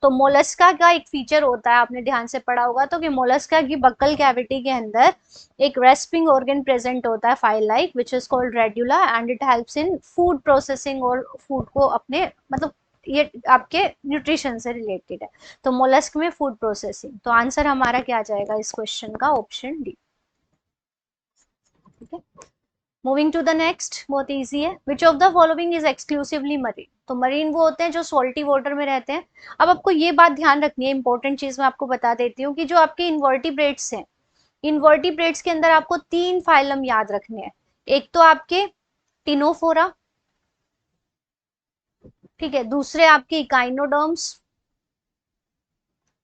तो मोलस्का का एक फीचर होता है, आपने ध्यान से पढ़ा होगा तो, कि मोलस्का की बक्कल कैविटी के अंदर एक रेस्पिंग ऑर्गन प्रेजेंट होता है file like, which is called radula, and it helps in food processing, और फूड को अपने मतलब ये आपके न्यूट्रिशन से रिलेटेड है। तो मोलस्क में फूड प्रोसेसिंग, तो आंसर हमारा क्या आ जाएगा इस क्वेश्चन का, ऑप्शन डी, ठीक है। मूविंग टू द नेक्स्ट, बहुत इजी है। विच of the following is exclusively marine. तो मरीन वो होते हैं जो सॉल्टी वाटर में रहते हैं। अब आपको ये बात ध्यान रखनी है, इंपॉर्टेंट चीज मैं आपको बता देती हूँ, कि जो आपके इन्वर्टिब्रेट्स हैं, इन्वर्टिब्रेट्स के अंदर आपको 3 फाइलम याद रखने हैं। एक तो आपके टिनोफोरा, ठीक है, दूसरे आपके इकाइनोडर्म्स,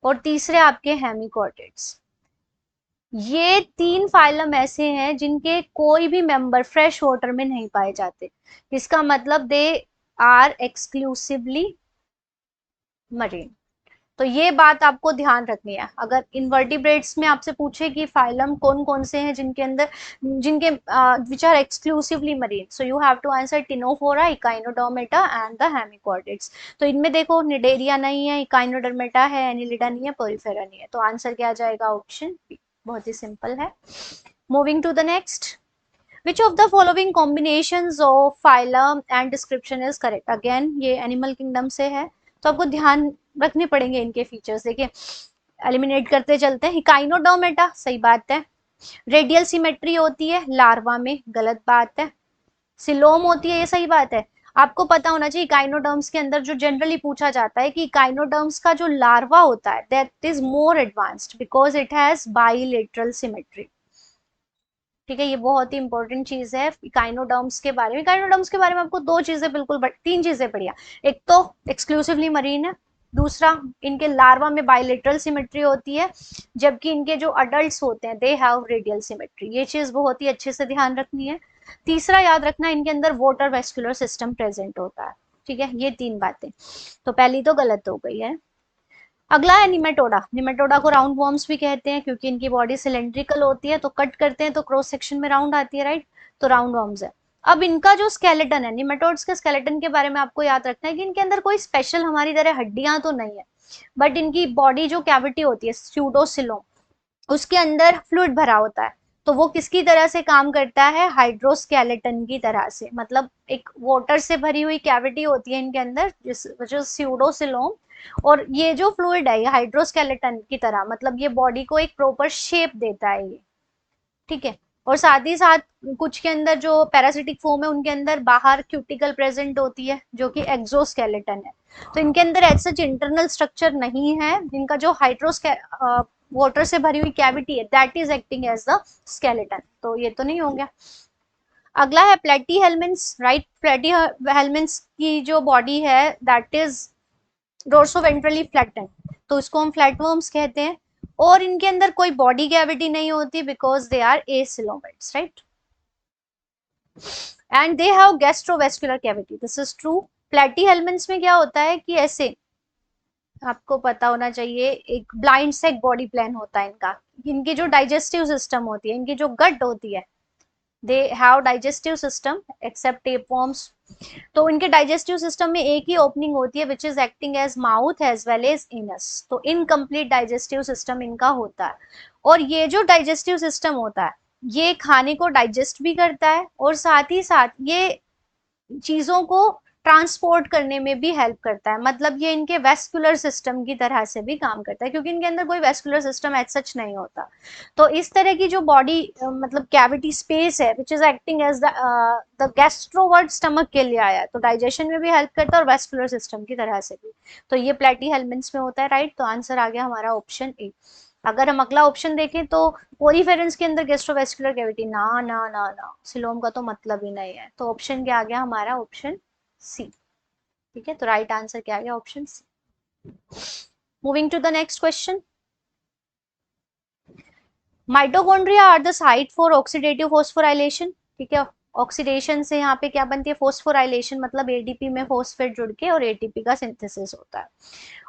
और तीसरे आपके हेमिकॉर्डेट्स। ये 3 फाइलम ऐसे हैं जिनके कोई भी मेंबर फ्रेश वाटर में नहीं पाए जाते। इसका मतलब दे आर एक्सक्लूसिवली मरीन। तो ये बात आपको ध्यान रखनी है। अगर इन्वर्टिब्रेट्स में आपसे पूछे कि फाइलम कौन कौन से हैं जिनके अंदर, जिनके which are exclusively marine, so you have to answer ctenophora, echinodermata and the hemichordates. तो इनमें देखो निडेरिया नहीं है, इकाइनोडर्मेटा है, एनिलिडा नहीं है, पोरिफेरा नहीं है, तो आंसर क्या आ जाएगा, ऑप्शन बी। बहुत ही सिंपल है। Moving to the next, which of the following combinations of phylum and description is correct। Again ये एनिमल किंगडम से है, तो आपको ध्यान रखने पड़ेंगे इनके फीचर्स। देखिए एलिमिनेट करते चलते हैं। इकाइनोडर्म बेटा सही बात है। रेडियल सिमेट्री होती है लार्वा में, गलत बात है। सिलोम होती है, ये सही बात है। आपको पता होना चाहिए इकाइनोडर्म्स के अंदर जो जनरली पूछा जाता है कि इकाइनोडर्म्स का जो लार्वा होता है that is more advanced because it has bilateral symmetry. ठीक है, ये बहुत ही इंपॉर्टेंट चीज है इकाइनोडर्म्स के बारे में। इकाइनोडर्म्स के बारे में आपको दो चीजें बिल्कुल तीन चीजें बढ़िया। एक तो एक्सक्लूसिवली मरीन है, दूसरा इनके लार्वा में बाइलेटरल सिमेट्री होती है, जबकि इनके जो अडल्ट होते हैं दे हैव रेडियल सिमेट्री। ये चीज बहुत ही अच्छे से ध्यान रखनी है। तीसरा याद रखना, इनके अंदर वाटर वेस्कुलर सिस्टम प्रेजेंट होता है। ठीक है, ये तीन बातें। तो पहली तो गलत हो गई है। अगला है निमेटोडा। निमेटोडा को राउंड वॉर्म्स भी कहते हैं क्योंकि इनकी बॉडी सिलेंड्रिकल होती है, तो कट करते हैं तो क्रॉस सेक्शन में राउंड आती है, राइट। तो राउंड वॉर्म्स है। अब इनका जो स्केलेटन है, निमेटोड्स के स्केलेटन के बारे में आपको याद रखना है कि इनके अंदर कोई स्पेशल हमारी तरह हड्डियां तो नहीं है, बट इनकी बॉडी जो कैविटी होती है स्यूडोसिलोम, उसके अंदर फ्लूइड भरा होता है। तो वो किसकी तरह से काम करता है, हाइड्रोस्केलेटन की तरह से। मतलब एक वाटर से भरी हुई कैविटी होती है इनके अंदर जो स्यूडोसिलोम, और ये जो फ्लूइड है ये हाइड्रोस्केलेटन की तरह, मतलब ये बॉडी को एक प्रॉपर शेप देता है ये। ठीक है, और साथ ही साथ कुछ के अंदर जो पैरासिटिक फॉर्म है उनके अंदर बाहर क्यूटिकल प्रेजेंट होती है जो कि एक्सोस्केलेटन है। तो इनके अंदर ऐसा इंटरनल स्ट्रक्चर नहीं है। इनका जो हाइड्रोस्के वाटर से भरी हुई कैविटी है that is acting as the skeleton, तो ये तो नहीं हो गया। अगला है प्लेटी हेलमिन्स, राइट। प्लेटी हेलमिन्स की जो बॉडी है दैट इज डोर्सोवेंट्रली फ्लैटेंड, तो इसको हम फ्लैटवर्म्स कहते हैं। और इनके अंदर कोई बॉडी कैविटी नहीं होती because they are acoelomates, right. And they have gastrovascular cavity, this is true. Platyhelminthes में क्या होता है कि ऐसे, आपको पता होना चाहिए, एक ब्लाइंड सेक बॉडी प्लान होता है इनका। इनकी जो डाइजेस्टिव सिस्टम होती है, इनकी जो गट होती है, they have digestive system except tapeworms. तो इनके डाइजेस्टिव सिस्टम में एक ही ओपनिंग होती है which is acting as mouth as well as anus, तो इनकम्प्लीट डाइजेस्टिव सिस्टम इनका होता है। और ये जो डाइजेस्टिव सिस्टम होता है ये खाने को डाइजेस्ट भी करता है और साथ ही साथ ये चीजों को ट्रांसपोर्ट करने में भी हेल्प करता है। मतलब ये इनके वेस्कुलर सिस्टम की तरह से भी काम करता है क्योंकि इनके अंदर कोई वेस्कुलर सिस्टम एज सच नहीं होता। तो इस तरह की जो बॉडी मतलब कैविटी स्पेस है which is acting as the gastrovascular stomach के लिए आया है, तो डाइजेशन में भी हेल्प करता है और वेस्कुलर सिस्टम की तरह से भी। तो ये प्लेटी हेलमिन्स में होता है, राइट। तो आंसर आ गया हमारा ऑप्शन ए। अगर हम अगला ऑप्शन देखें तो ओरिफेरेंस के अंदर गैस्ट्रोवेस्कुलर कैविटी, ना ना ना ना, सिलोम का तो मतलब ही नहीं है। तो ऑप्शन क्या आ गया हमारा, ऑप्शन सी। ठीक है, तो राइट आंसर क्या आ गया, option C. Moving to the next question. Mitochondria are the site for oxidative phosphorylation. ठीक है, ऑक्सीडेशन से यहाँ पे क्या बनती है, फोस्फोराइलेशन, मतलब एडीपी में फॉस्फेट जुड़ के और एटीपी का सिंथेसिस होता है।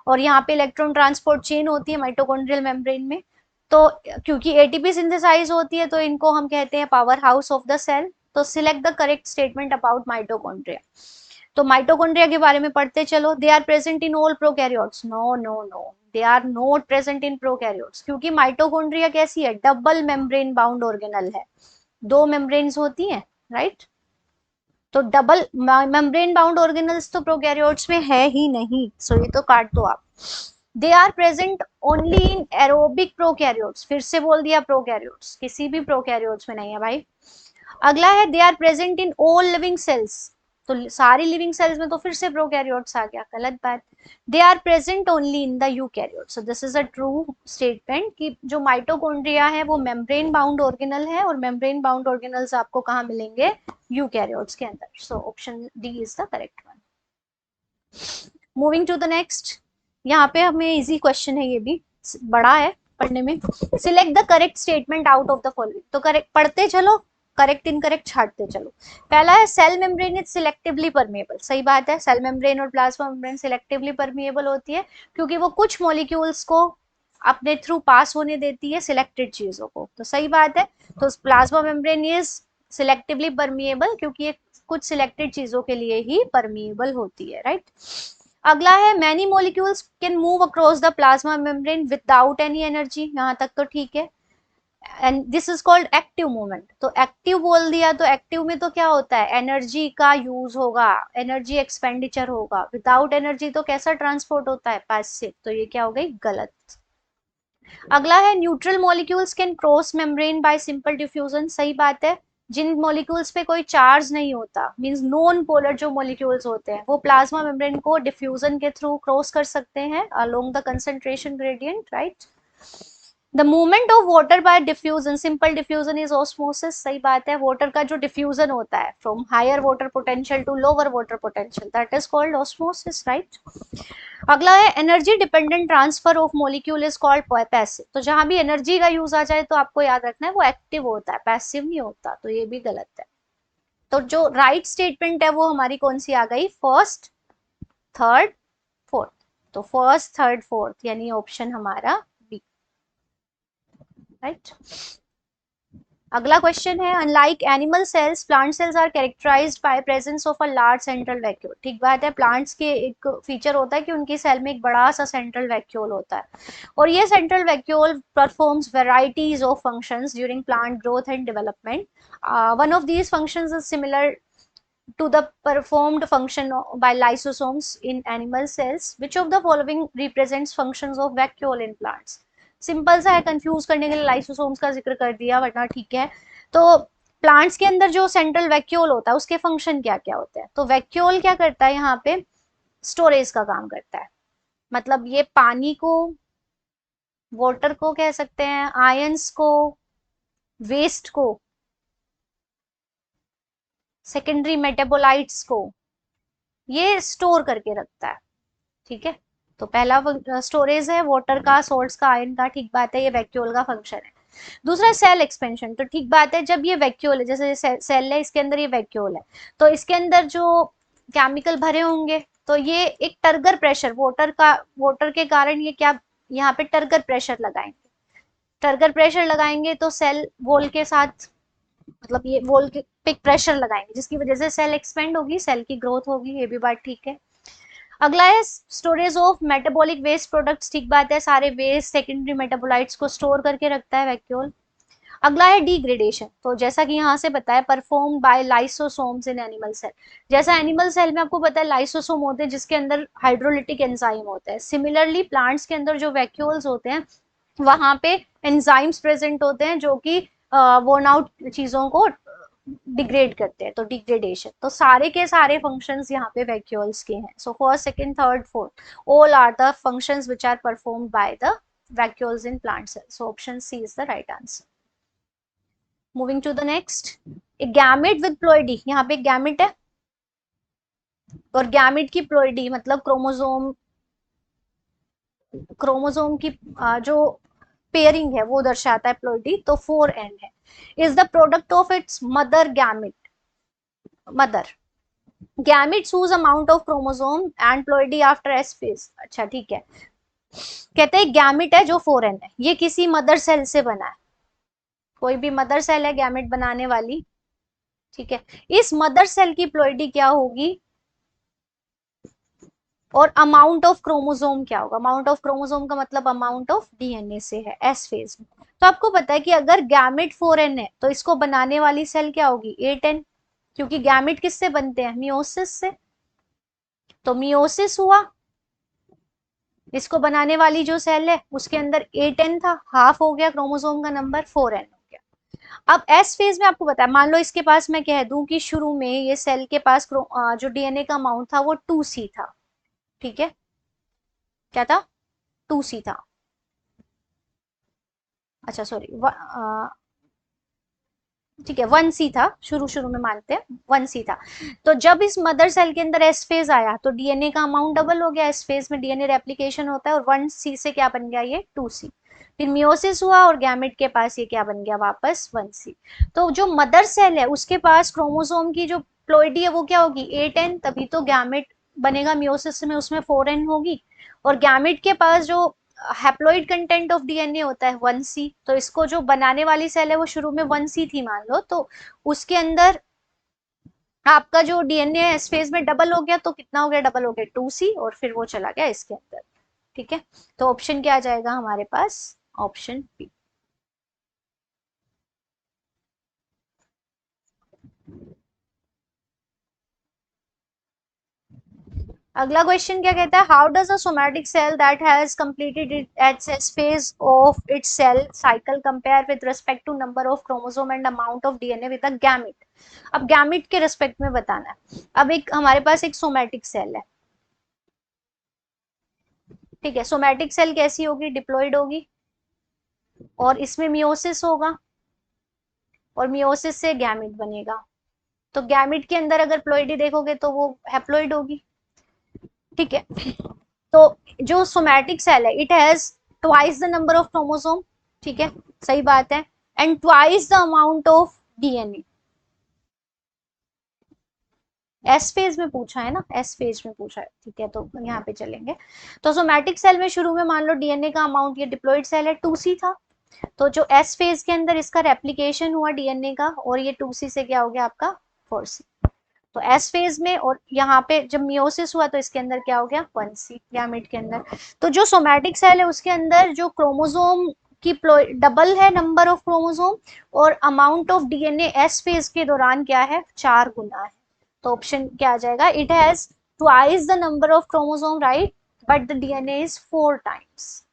और यहाँ पे इलेक्ट्रॉन ट्रांसपोर्ट चेन होती है माइटोकॉन्ड्रियल मेम्ब्रेन में। तो क्योंकि एटीपी सिंथेसाइज होती है तो इनको हम कहते हैं power house of the cell. तो select the correct statement about mitochondria. तो माइटोकॉन्ड्रिया के बारे में पढ़ते चलो। They are present in all prokaryotes, no no no, they are not present in prokaryotes क्योंकि माइटोकॉन्ड्रिया कैसी है, डबल मेम्ब्रेन बाउंड ऑर्गेनल है, दो मेम्ब्रेन्स होती हैं, राइट। तो डबल मेम्ब्रेन बाउंड ऑर्गेनल्स तो प्रोकैरियोट्स में है ही नहीं, सो ये तो काट दो आप। They are present only in aerobic prokaryotes, फिर से बोल दिया प्रोकैरियोट्स, किसी भी प्रोकैरियोट्स में नहीं है भाई। अगला है they are present in all living cells, तो सारी लिविंग सेल्स में तो फिर से प्रोकैरियोट्स आ गया, गलत बात। They are present only in the eukaryote, so this is a true statement कि जो माइटोकॉन्ड्रिया है वो मेम्ब्रेन बाउंड ऑर्गेनल है और मेम्ब्रेन बाउंड ऑर्गेनल्स आपको कहाँ मिलेंगे, यूकैरियोट्स के अंदर। So option D is the correct one. Moving to the next. यहाँ पे हमें इजी क्वेश्चन है, ये भी बड़ा है पढ़ने में। Select the correct statement out of the following, तो करेक्ट पढ़ते चलो, करेक्ट इनकरेक्ट छाटते चलो। पहला है cell membrane is selectively permeable, सही बात है। सेल मेम्ब्रेन और प्लाज्मा मेम्ब्रेन सिलेक्टिवली परमिएबल होती है क्योंकि वो कुछ मॉलिक्यूल्स को अपने थ्रू पास होने देती है सिलेक्टेड चीजों को, तो सही बात है। तो plasma membrane is selectively permeable क्योंकि ये कुछ सिलेक्टेड चीजों के लिए ही परमिएबल होती है, राइट। अगला है many molecules can move across the plasma membrane without any energy, यहाँ तक तो ठीक है। And this is called active movement, तो एक्टिव बोल दिया तो एक्टिव में तो क्या होता है, एनर्जी का यूज होगा, एनर्जी एक्सपेंडिचर होगा। विदाउट एनर्जी तो कैसा ट्रांसपोर्ट होता है, पैसिव, तो ये क्या हो गई, गलत। अगला है neutral molecules can cross membrane by simple diffusion, सही बात है। जिन मॉलिक्यूल्स पे कोई चार्ज नहीं होता, मींस नॉन पोलर जो मॉलिक्यूल्स होते हैं, वो प्लाज्मा मेम्ब्रेन को डिफ्यूजन के थ्रू क्रॉस कर सकते हैं along the concentration gradient, right. The movement of water by diffusion, simple diffusion is osmosis, सही बात है। वाटर का जो डिफ्यूजन होता है from higher water potential to lower water potential, that is called osmosis, right. अगला है energy dependent transfer of molecule is called passive. तो जहां भी एनर्जी का यूज आ जाए तो आपको याद रखना है वो एक्टिव होता है, पैसिव नहीं होता, तो ये भी गलत है। तो जो राइट स्टेटमेंट है वो हमारी कौन सी आ गई, फर्स्ट, थर्ड, फोर्थ। तो फर्स्ट, थर्ड, फोर्थ यानी ऑप्शन हमारा बी, राइट। अगला क्वेश्चन है, unlike animal cells plant cells are characterised by presence of a large central vacuole. ठीक बात है, प्लांट्स के एक फीचर होता है कि उनकी सेल में एक बड़ा सा सेंट्रल वैक्यूल होता है, और ये central vacuole performs varieties of functions during plant growth and development. One of these functions is similar to the performed function by lysosomes in animal cells. Which of the following represents functions of vacuole in plants? Simple सा है, कंफ्यूज करने के लिए लाइसोसोम्स का जिक्र कर दिया, वरना ठीक है। तो प्लांट्स के अंदर जो सेंट्रल वैक्यूल होता है उसके फंक्शन क्या क्या होते हैं, तो वैक्यूल क्या करता है यहाँ पे, स्टोरेज का काम करता है। मतलब ये पानी को, वाटर को कह सकते हैं, आयंस को, वेस्ट को, सेकेंडरी मेटाबोलाइट्स को, ये स्टोर करके रखता है। ठीक है, तो पहला स्टोरेज है वाटर का, सोल्ट्स का, आयन का, ठीक बात है, ये वैक्यूल का फंक्शन है। दूसरा सेल एक्सपेंशन, तो ठीक बात है, जब ये वैक्यूल है, जैसे सेल है इसके अंदर, ये वैक्यूल है, तो इसके अंदर जो केमिकल भरे होंगे, तो ये एक टर्गर प्रेशर, वाटर के कारण ये क्या, यहाँ पे टर्गर प्रेशर लगाएंगे। टर्गर प्रेशर लगाएंगे तो सेल वॉल के साथ, मतलब ये वॉल के पे प्रेशर लगाएंगे, जिसकी वजह से सेल एक्सपेंड होगी, सेल की ग्रोथ होगी, ये भी बात ठीक है। अगला है storage of metabolic waste products, ठीक बात है, सारे वेस्ट सेकेंडरी मेटाबोलाइट्स को स्टोर करके रखता है वैक्यूल। अगला है डिग्रेडेशन, तो जैसा कि यहाँ से बताया, perform by lysosomes in animal cell. जैसा एनिमल सेल में आपको पता है लाइसोसोम होते हैं जिसके अंदर हाइड्रोलिटिक एंजाइम होता है, सिमिलरली प्लांट्स के अंदर जो वैक्यूल्स होते हैं वहां पे एंजाइम्स प्रेजेंट होते हैं जो कि वोर्न आउट चीजों को डिग्रेड करते हैं, तो डिग्रेडेशन। तो सारे के सारे फंक्शंस यहाँ पे वैक्यूल्स के हैं। So first, second, third, fourth, all are the functions which are performed by the vacuoles in plant cells. So option C is the right answer. Moving to the next, एक गैमेट विद प्लॉइडी, यहाँ पे गैमेट है और गैमेट की प्लॉइडी मतलब क्रोमोसोम, क्रोमोसोम की जो पेयरिंग है वो दर्शाता है प्लॉइडी, तो 4n है। Is the product of its mother gamete, mother gametes whose amount of chromosome and ploidy after S phase। अच्छा ठीक है, कहते हैं गैमेट है जो 4n है, ये किसी मदर सेल से बना है, कोई भी मदर सेल है गैमेट बनाने वाली, ठीक है। इस मदर सेल की प्लॉइडी क्या होगी और अमाउंट ऑफ क्रोमोसोम क्या होगा, अमाउंट ऑफ क्रोमोसोम का मतलब अमाउंट ऑफ डीएनए से है एस फेज में। तो आपको पता है कि अगर गैमेट 4n है तो इसको बनाने वाली सेल क्या होगी 8n, क्योंकि गैमेट किससे बनते हैं, मियोसिस से। तो मियोसिस हुआ, इसको बनाने वाली जो सेल है उसके अंदर 8n था, हाफ हो गया क्रोमोसोम का नंबर, 4n हो गया। अब एस फेज में आपको पता है, मान लो इसके पास मैं कह दूं कि शुरू में ये सेल के पास जो डीएनए का अमाउंट था वो 2c था, ठीक है, क्या था, 2c था, अच्छा सॉरी, ठीक है 1c था, शुरू शुरू में मानते हैं 1c था। तो जब इस मदर सेल के अंदर एस फेज आया तो डीएनए का अमाउंट डबल हो गया, एस फेज में डीएनए रेप्लिकेशन होता है, और 1c से क्या बन गया ये 2c। फिर मियोसिस हुआ और गैमेट के पास ये क्या बन गया वापस 1c। तो जो मदर सेल है उसके पास क्रोमोसोम की जो प्लॉइडी है वो क्या होगी 8n, तभी तो गैमेट बनेगा मियोसिस में, उसमें 4n होगी। और गैमेट के पास जो हैप्लॉइड कंटेंट ऑफ डीएनए होता है 1c, तो इसको जो बनाने वाली सेल है वो शुरू में 1c थी मान लो, तो उसके अंदर आपका जो डीएनए एस फेज में डबल हो गया, तो कितना हो गया, डबल हो गया 2c, और फिर वो चला गया इसके अंदर, ठीक है। तो ऑप्शन क्या आ जाएगा हमारे पास, ऑप्शन बी। अगला क्वेश्चन क्या कहता है, how does a somatic cell that has completed its phase of its cell cycle compare with respect to number of chromosome and amount of DNA with a gamete. अब गैमेट के रिस्पेक्ट में बताना है। अब एक हमारे पास एक सोमैटिक सेल है, ठीक है। सोमैटिक सेल कैसी होगी, डिप्लॉइड होगी, और इसमें मियोसिस होगा, और मियोसिस से गैमेट बनेगा। तो गैमेट के अंदर अगर प्लॉइडी देखोगे तो वो हैप्लॉइड होगी, ठीक है। तो जो सोमैटिक सेल है, it has twice the number of chromosome, ठीक है, सही बात है, and twice the amount of DNA. S phase में पूछा है ना, एस फेज में पूछा है, ठीक है, तो यहाँ पे चलेंगे। तो सोमैटिक सेल में शुरू में मान लो डीएनए का अमाउंट, ये डिप्लॉइड सेल है, 2C था। तो जो एस फेज के अंदर इसका रेप्लिकेशन हुआ डीएनए का, और ये 2C से क्या हो गया आपका 4C। तो एस फेज में, और यहाँ पे जब मियोसिस हुआ तो इसके अंदर क्या हो गया 1C गैमेट के अंदर। तो जो सोमैटिक सेल है उसके अंदर जो क्रोमोसोम की डबल है नंबर ऑफ क्रोमोसोम, और amount of DNA S phase के दौरान क्या है 4 गुना है। तो ऑप्शन क्या आ जाएगा, it has twice the number of chromosome, right, but the DNA is 4 times.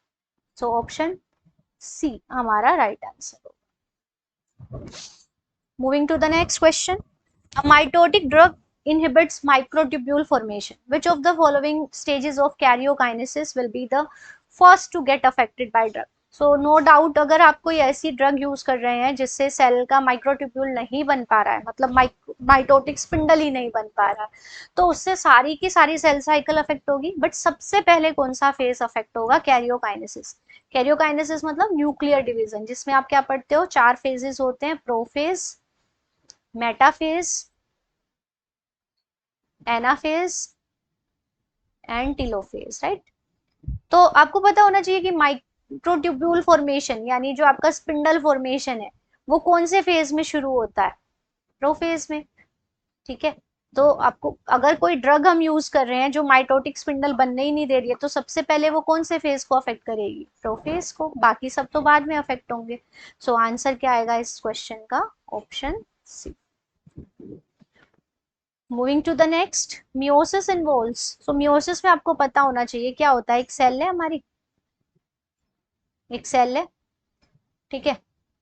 So option C हमारा right answer. Moving to the next question, a mitotic drug inhibits microtubule formation. Which of the following stages of karyokinesis will be the first to get affected by drug? So no doubt अगर आप कोई ऐसी ड्रग यूज कर रहे हैं जिससे सेल का माइक्रोट्यूब्यूल नहीं बन पा रहा है, मतलब माइटोटिक स्पिंडल ही नहीं बन पा रहा है, तो उससे सारी की सारी सेल साइकिल अफेक्ट होगी। बट सबसे पहले कौन सा फेज अफेक्ट होगा, कैरियोकाइनेसिस। कैरियोकाइनेसिस मतलब न्यूक्लियर डिवीजन, जिसमें आप क्या पढ़ते हो, 4 फेजेस होते हैं, prophase, metaphase, anaphase and telophase, right. तो आपको पता होना चाहिए कि माइक्रोट्यूब्यूल फॉर्मेशन यानी जो आपका स्पिंडल फॉर्मेशन है वो कौन से फेज में शुरू होता है, प्रोफेज में, ठीक है। तो आपको अगर कोई ड्रग हम यूज कर रहे हैं जो माइटोटिक स्पिंडल बनने ही नहीं दे रही है, तो सबसे पहले वो कौन से फेज को अफेक्ट करेगी, प्रोफेज को, बाकी सब तो बाद में अफेक्ट होंगे। सो आंसर क्या आएगा इस क्वेश्चन का, option C. Moving to the next, meiosis involves. So meiosis में आपको पता होना चाहिए क्या होता है, एक सेल है हमारी, एक सेल है, ठीक है,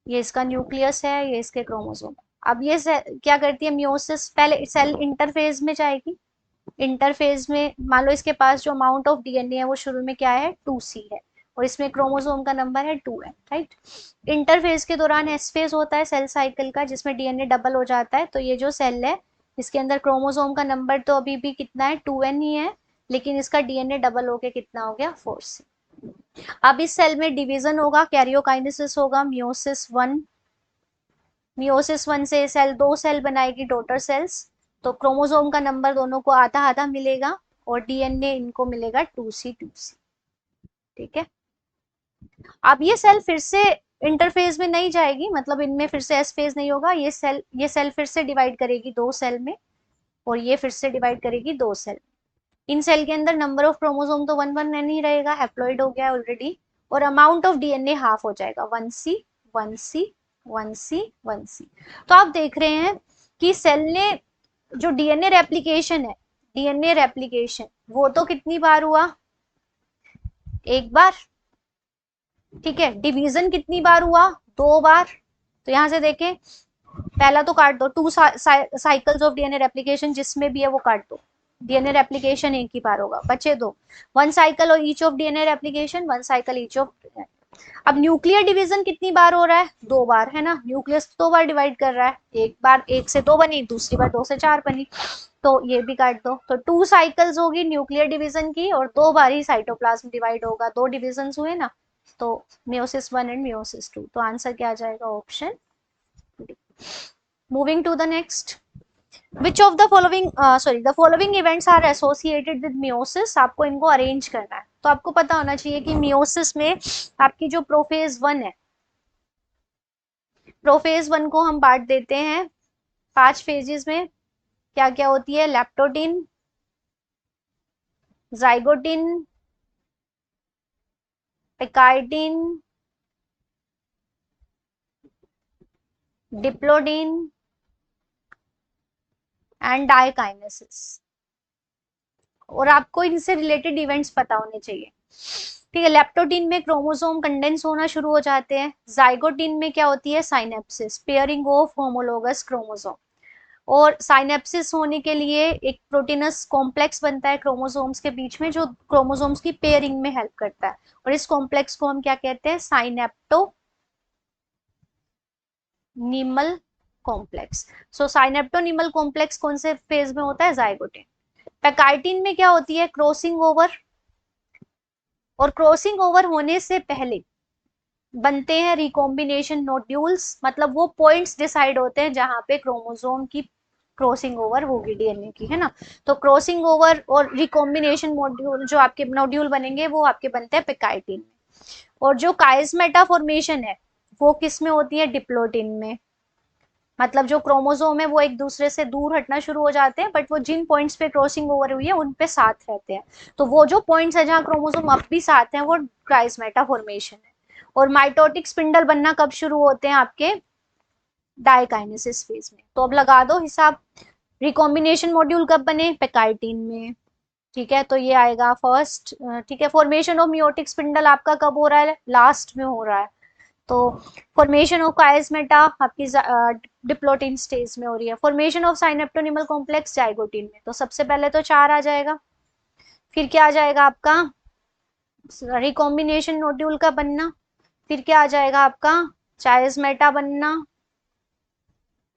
ये इसका न्यूक्लियस है, ये इसके क्रोमोसोम। अब ये क्या करती है मियोसिस, पहले सेल इंटरफेज में जाएगी, इंटरफेज में मान लो इसके पास जो अमाउंट ऑफ डीएनए है वो शुरू में क्या है 2C है, और इसमें क्रोमोसोम का नंबर है 2 है, राइट। इंटरफेज के दौरान एस फेज होता है सेल साइकिल का, जिसमें डीएनए डबल हो जाता है। तो ये जो सेल है इसके अंदर क्रोमोसोम का नंबर तो अभी भी कितना है 2N ही है, लेकिन इसका डीएनए डबल होके कितना हो गया 4C। अब इस सेल में डिवीजन होगा, कैरियोकाइनेसिस होगा, मियोसिस 1 से सेल 2 सेल बनाएगी, डॉटर सेल्स। तो क्रोमोसोम का नंबर दोनों को आधा आधा मिलेगा, और डीएनए इनको मिलेगा 2C, ठीक है। अब ये सेल फिर से इंटरफेज में नहीं जाएगी, मतलब इनमें फिर से एस फेज नहीं होगा, ये सेल फिर से डिवाइड करेगी 2 सेल में, और ये फिर से डिवाइड करेगी 2 सेल। इन सेल के अंदर नंबर ऑफ क्रोमोसोम तो 1 1 नहीं रहेगा, हैप्लॉइड हो गया ऑलरेडी, और अमाउंट ऑफ डीएनए हाफ हो जाएगा, 1C 1C 1C 1C। तो आप देख रहे हैं कि सेल ने जो डीएनए रेप्लिकेशन है, डीएनए रेप्लिकेशन वो तो कितनी बार हुआ, एक बार, ठीक है। डिवीजन कितनी बार हुआ, 2 बार। तो यहां से देखें, पहला तो काट दो, 2 साइकिल्स ऑफ डीएनए रेप्लिकेशन जिसमें भी है वो काट दो, डीएनए रेप्लिकेशन एक ही बार होगा, बचे 2, 1 साइकिल और each of DNA replication, 1 cycle each of. अब न्यूक्लियर डिवीजन कितनी बार हो रहा है, 2 बार, है ना, न्यूक्लियस 2 बार डिवाइड कर रहा है, एक बार 1 से 2 बनी, दूसरी बार 2 से 4 बनी, तो ये भी काट दो। तो 2 साइकिल्स होगी न्यूक्लियर डिवीजन की, और 2 बार ही साइटोप्लाज्म डिवाइड होगा, 2 डिविजन हुए ना, तो मियोसिस 1 एंड मियोसिस 2। तो आंसर क्या आ जाएगा, option D. Moving to the next, which of the following the following events are associated with meiosis. आपको इनको अरेंज करना है, तो आपको पता होना चाहिए कि मियोसिस में आपकी जो प्रोफेज 1 है, प्रोफेज 1 को हम बांट देते हैं 5 फेजेस में। क्या क्या होती है, लैप्टोटिन, जाइगोटिन, पिकाइटिन, डिप्लोडिन एंड डाइकाइनेसिस। और आपको इनसे रिलेटेड इवेंट्स पता होने चाहिए। ठीक है, लेप्टोटीन में क्रोमोसोम कंडेंस होना शुरू हो जाते हैं। जाइगोटीन में क्या होती है, synapsis, pairing of homologous chromosome. और साइनेप्सिस होने के लिए एक प्रोटीनस कॉम्प्लेक्स बनता है क्रोमोसोम्स के बीच में, जो क्रोमोसोम्स की पेयरिंग में हेल्प करता है। और इस कॉम्प्लेक्स को हम क्या कहते हैं, साइनेप्टोनिमल कॉम्प्लेक्स। सो साइनेप्टोनिमल कॉम्प्लेक्स कौन से फेज में होता है, जाइगोटिन। पैकाइटिन में क्या होती है, क्रॉसिंग ओवर। और क्रॉसिंग ओवर होने से पहले बनते हैं रिकॉम्बिनेशन नोड्यूल्स, मतलब वो पॉइंट्स डिसाइड होते हैं जहां पे क्रोमोसोम की क्रॉसिंग ओवर होगी डीएनए की, है ना। तो क्रॉसिंग ओवर और रिकॉम्बिनेशन मॉड्यूल जो आपके नोड्यूल बनेंगे वो आपके बनते हैं पेकाइटिन में। और जो काइस्मेटा फॉर्मेशन है वो किस में होती है, डिप्लोटिन में। मतलब जो क्रोमोसोम है वो एक दूसरे से दूर हटना शुरू हो जाते हैं, बट वो जिन पॉइंट्स पे क्रॉसिंग ओवर हुई है उन पे साथ रहते हैं। तो वो जो पॉइंट्स है जहाँ क्रोमोसोम अब भी साथ हैं वो काइस्मेटा फॉर्मेशन है। और माइटोटिक स्पिंडल बनना कब शुरू होते हैं, आपके डाइकाइनेसिस फेज में। तो अब लगा दो हिसाब, रिकॉम्बिनेशन मॉड्यूल कब बने, पेकाइटिन में। ठीक है, तो ये आएगा फर्स्ट। ठीक है, फॉर्मेशन ऑफ मियोटिक स्पिंडल आपका कब हो रहा है, लास्ट में हो रहा है। तो फॉर्मेशन ऑफ काइस्मेटा आपकी डिप्लोटिन स्टेज में हो रही है। फॉर्मेशन ऑफ साइनेप्टोनिमल कॉम्प्लेक्स जाइगोटिन में। तो सबसे पहले तो 4 आ जाएगा। फिर क्या आ जाएगा आपका, रिकॉम्बिनेशन नोड्यूल का बनना। फिर क्या आ जाएगा आपका, चाइस्मेटा बनना।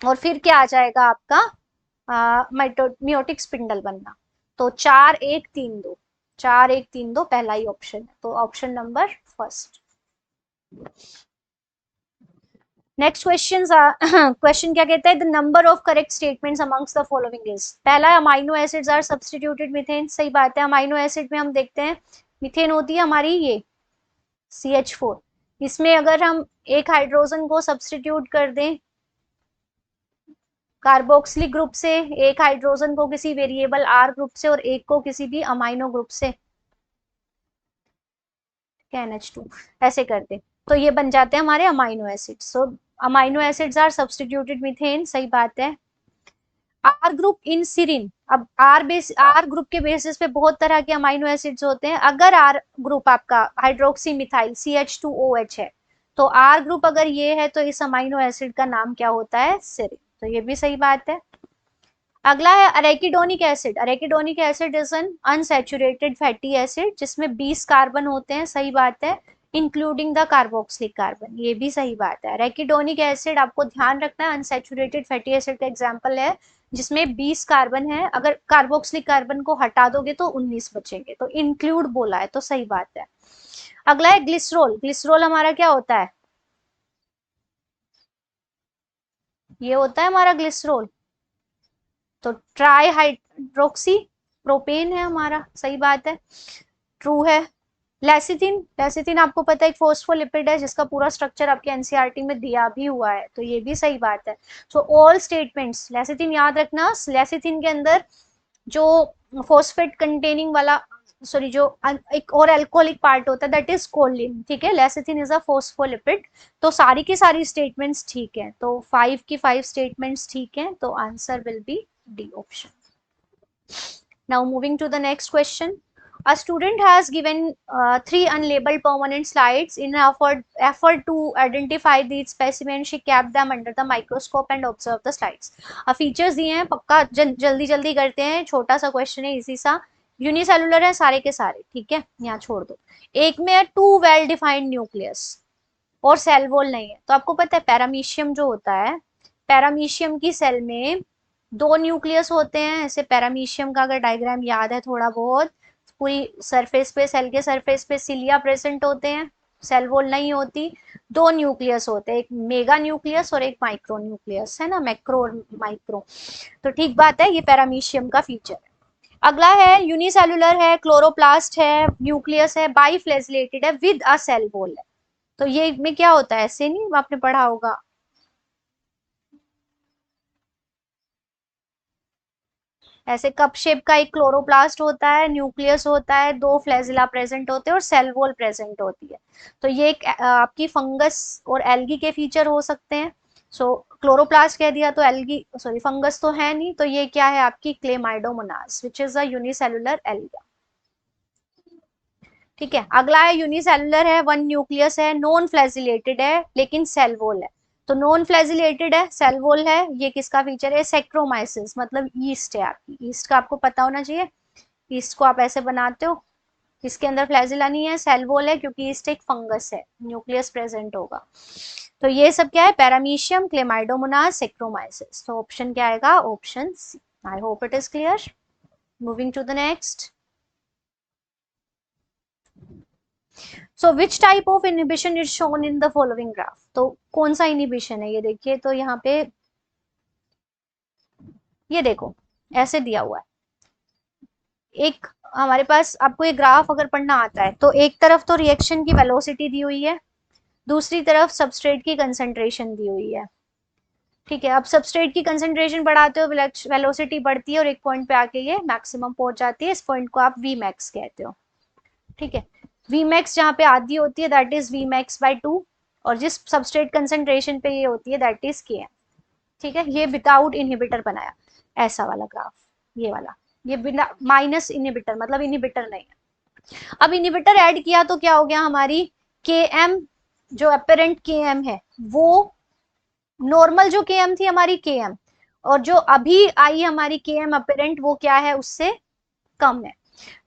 और फिर क्या आ जाएगा आपका मियोटिक स्पिंडल बनना। तो 4 1 3 2, 4 1 3 2 पहला ही ऑप्शन है, तो option number first. Next question question क्या कहता है, the number of correct statements amongst the following is. पहला, amino acids are substituted methane, सही बात है। अमाइनो एसिड में हम देखते हैं मिथेन होती है हमारी ये CH4। इसमें अगर हम एक हाइड्रोजन को सब्स्टिट्यूट कर दें कार्बोक्सिलिक ग्रुप से, एक हाइड्रोजन को किसी वेरिएबल R ग्रुप से और एक को किसी भी अमाइनो ग्रुप से, NH2 ऐसे करते, तो ये बन जाते हैं हमारे amino acids. So amino acids are substituted methane, सही बात है। आर ग्रुप इन सीरिन, अब आर ग्रुप के बेसिस पे बहुत तरह के अमाइनो एसिड्स होते हैं। अगर आर ग्रुप आपका हाइड्रोक्सी मिथाइल CH2OH है, तो आर ग्रुप अगर ये है तो इस अमाइनो एसिड का नाम क्या होता है, सीरिन। तो ये भी सही बात है। अगला है arachidonic acid. Arachidonic acid is an unsaturated fatty acid जिसमें 20 कार्बन होते हैं, सही बात है, इंक्लूडिंग द कार्बोक्सिलिक कार्बन, ये भी सही बात है। अरेकिडोनिक एसिड आपको ध्यान रखना है, अनसैचुरेटेड फैटी एसिड का एग्जांपल है जिसमें 20 कार्बन है। अगर कार्बोक्सिलिक कार्बन को हटा दोगे तो 19 बचेंगे, तो इंक्लूड बोला है तो सही बात है। अगला है ग्लिसरॉल। ग्लिसरॉल हमारा क्या होता है, ये होता है हमारा ग्लिसरॉल, तो ट्राई हाइड्रोक्सी प्रोपेन है हमारा, सही बात है, ट्रू है। लेसिथिन, लेसिथिन आपको पता है एक फोस्फोलिपिड है जिसका पूरा स्ट्रक्चर आपके एनसीईआरटी में दिया भी हुआ है, तो ये भी सही बात है। सो ऑल स्टेटमेंट्स, लेसिथिन याद रखना, लेसिथिन के अंदर जो फोस्फेट कंटेनिंग वाला, सॉरी जो एक और अल्कोहलिक पार्ट होता है दैट इज कोलिन, ठीक है। Lecithin is a phospholipid. तो सारी की सारी स्टेटमेंट्स ठीक है, तो 5 की 5 स्टेटमेंट्स ठीक है, तो answer will B D option. Now moving to the next question. A student has given 3 unlabeled permanent slides. In an effort to identify these specimens, she kept them under the microscope and observed the slides. अब फीचर्स दिए हैं, पक्का जल्दी जल्दी करते हैं, छोटा सा क्वेश्चन है, इजी सा। यूनिसेलुलर है सारे के सारे, ठीक है, यहाँ छोड़ दो। एक में है 2 वेल डिफाइंड न्यूक्लियस और सेल वॉल नहीं है। तो आपको पता है पैरामीशियम जो होता है, पैरामीशियम की सेल में 2 न्यूक्लियस होते हैं। ऐसे पैरामीशियम का अगर डायग्राम याद है थोड़ा बहुत, पूरी सरफेस पे, सेल के सरफेस पे सिलिया प्रेजेंट होते हैं, सेल वॉल नहीं होती। 2 न्यूक्लियस होते हैं, एक मेगा न्यूक्लियस और एक माइक्रो न्यूक्लियस, है ना, मैक्रो और माइक्रो। तो ठीक बात है, ये पैरामीशियम का फीचर है। अगला है यूनिसेलुलर है, क्लोरोप्लास्ट है, न्यूक्लियस है, बाईफ्लैजिलेटेड है, विद अ सेल वॉल है। तो ये में क्या होता है, ऐसे नहीं आपने पढ़ा होगा, ऐसे कप शेप का एक क्लोरोप्लास्ट होता है, न्यूक्लियस होता है, 2 फ्लैजिला प्रेजेंट होते हैं और सेल वॉल प्रेजेंट होती है। तो ये एक आपकी फंगस और एल्गी के फीचर हो सकते हैं। सो क्लोरोप्लास्ट कह दिया तो एल्गी सॉरी फंगस तो है नहीं, तो ये क्या है आपकी Chlamydomonas which is a unicellular alga. ठीक है, अगला है यूनिसेलुलर है, वन न्यूक्लियस है, नॉन फ्लैजिलेटेड है लेकिन सेल वॉल है। तो नॉन फ्लैजिलेटेड है, सेल वॉल है, ये किसका फीचर है? सेक्रोमाइसिस मतलब ईस्ट है आपकी। ईस्ट का आपको पता होना चाहिए, ईस्ट को आप ऐसे बनाते हो, इसके अंदर फ्लैजिला नहीं है, सेल वॉल है, क्योंकि ईस्ट एक फंगस है, न्यूक्लियस प्रेजेंट होगा। तो ये सब क्या है? Paramecium, chlamydomonas, saccharomyces. तो ऑप्शन क्या आएगा? Option C. I hope it is clear. Moving to the next. So which type of inhibition is shown in the following graph? तो कौन सा इनहिबिशन है ये देखिए, तो यहाँ पे ये देखो ऐसे दिया हुआ है, एक हमारे पास, आपको ये ग्राफ अगर पढ़ना आता है तो एक तरफ तो रिएक्शन की वेलोसिटी दी हुई है, दूसरी तरफ सबस्ट्रेट की कंसंट्रेशन दी हुई है। ठीक है, अब सबस्ट्रेट की कंसंट्रेशन बढ़ाते हो, वेलोसिटी बढ़ती है और एक पॉइंट पे आके ये मैक्सिमम पहुंच जाती है, इस पॉइंट को आप वी मैक्स कहते हो। ठीक है, वी मैक्स जहाँ पे आधी होती है that is V max by 2, और जिस सबस्ट्रेट कंसंट्रेशन पे ये होती है दैट इज के एम। ठीक है, ये विदाउट इनहिबिटर बनाया, ऐसा वाला ग्राफ, ये वाला, ये बिना माइनस इनहिबिटर मतलब इनहिबिटर नहीं है। अब इनहिबिटर ऐड किया तो क्या हो गया? हमारी के एम जो अपेरेंट के एम है वो नॉर्मल जो के एम थी हमारी के एम, और जो अभी आई हमारी के एम अपेरेंट वो क्या है? उससे कम है।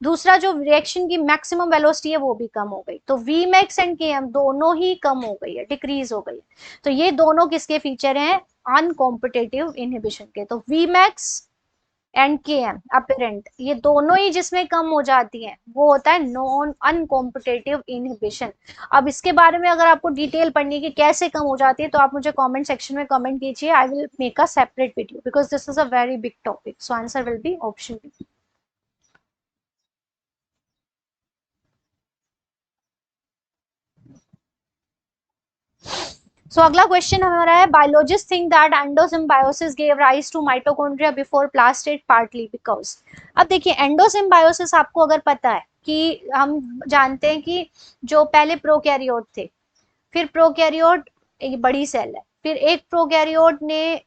दूसरा जो रिएक्शन की मैक्सिमम वेलोसिटी है वो भी कम हो गई, तो वी मैक्स एंड के एम दोनों ही कम हो गई है, डिक्रीज हो गई है। तो ये दोनों किसके फीचर हैं? अनकॉम्पिटेटिव इनहिबिशन के। तो वी मैक्स एंड के एम अपेरेंट ये दोनों ही जिसमें कम हो जाती हैं वो होता है नॉन अनकॉम्पिटेटिव इनहिबिशन। अब इसके बारे में अगर आपको डिटेल पढ़नी है कि कैसे कम हो जाती है तो आप मुझे कमेंट सेक्शन में कमेंट कीजिए, I will make a separate video because this is a very big topic. So answer will be option B. So अगला क्वेश्चन हमारा है, biologist think that endosymbiosis gave rise to mitochondria before plastid partly because. अब देखिए एंडोसिम्बायोसिस आपको अगर पता है कि हम जानते हैं कि जो पहले प्रोकैरियोट थे, फिर प्रोकैरियोट एक बड़ी सेल है, फिर एक प्रोकैरियोट ने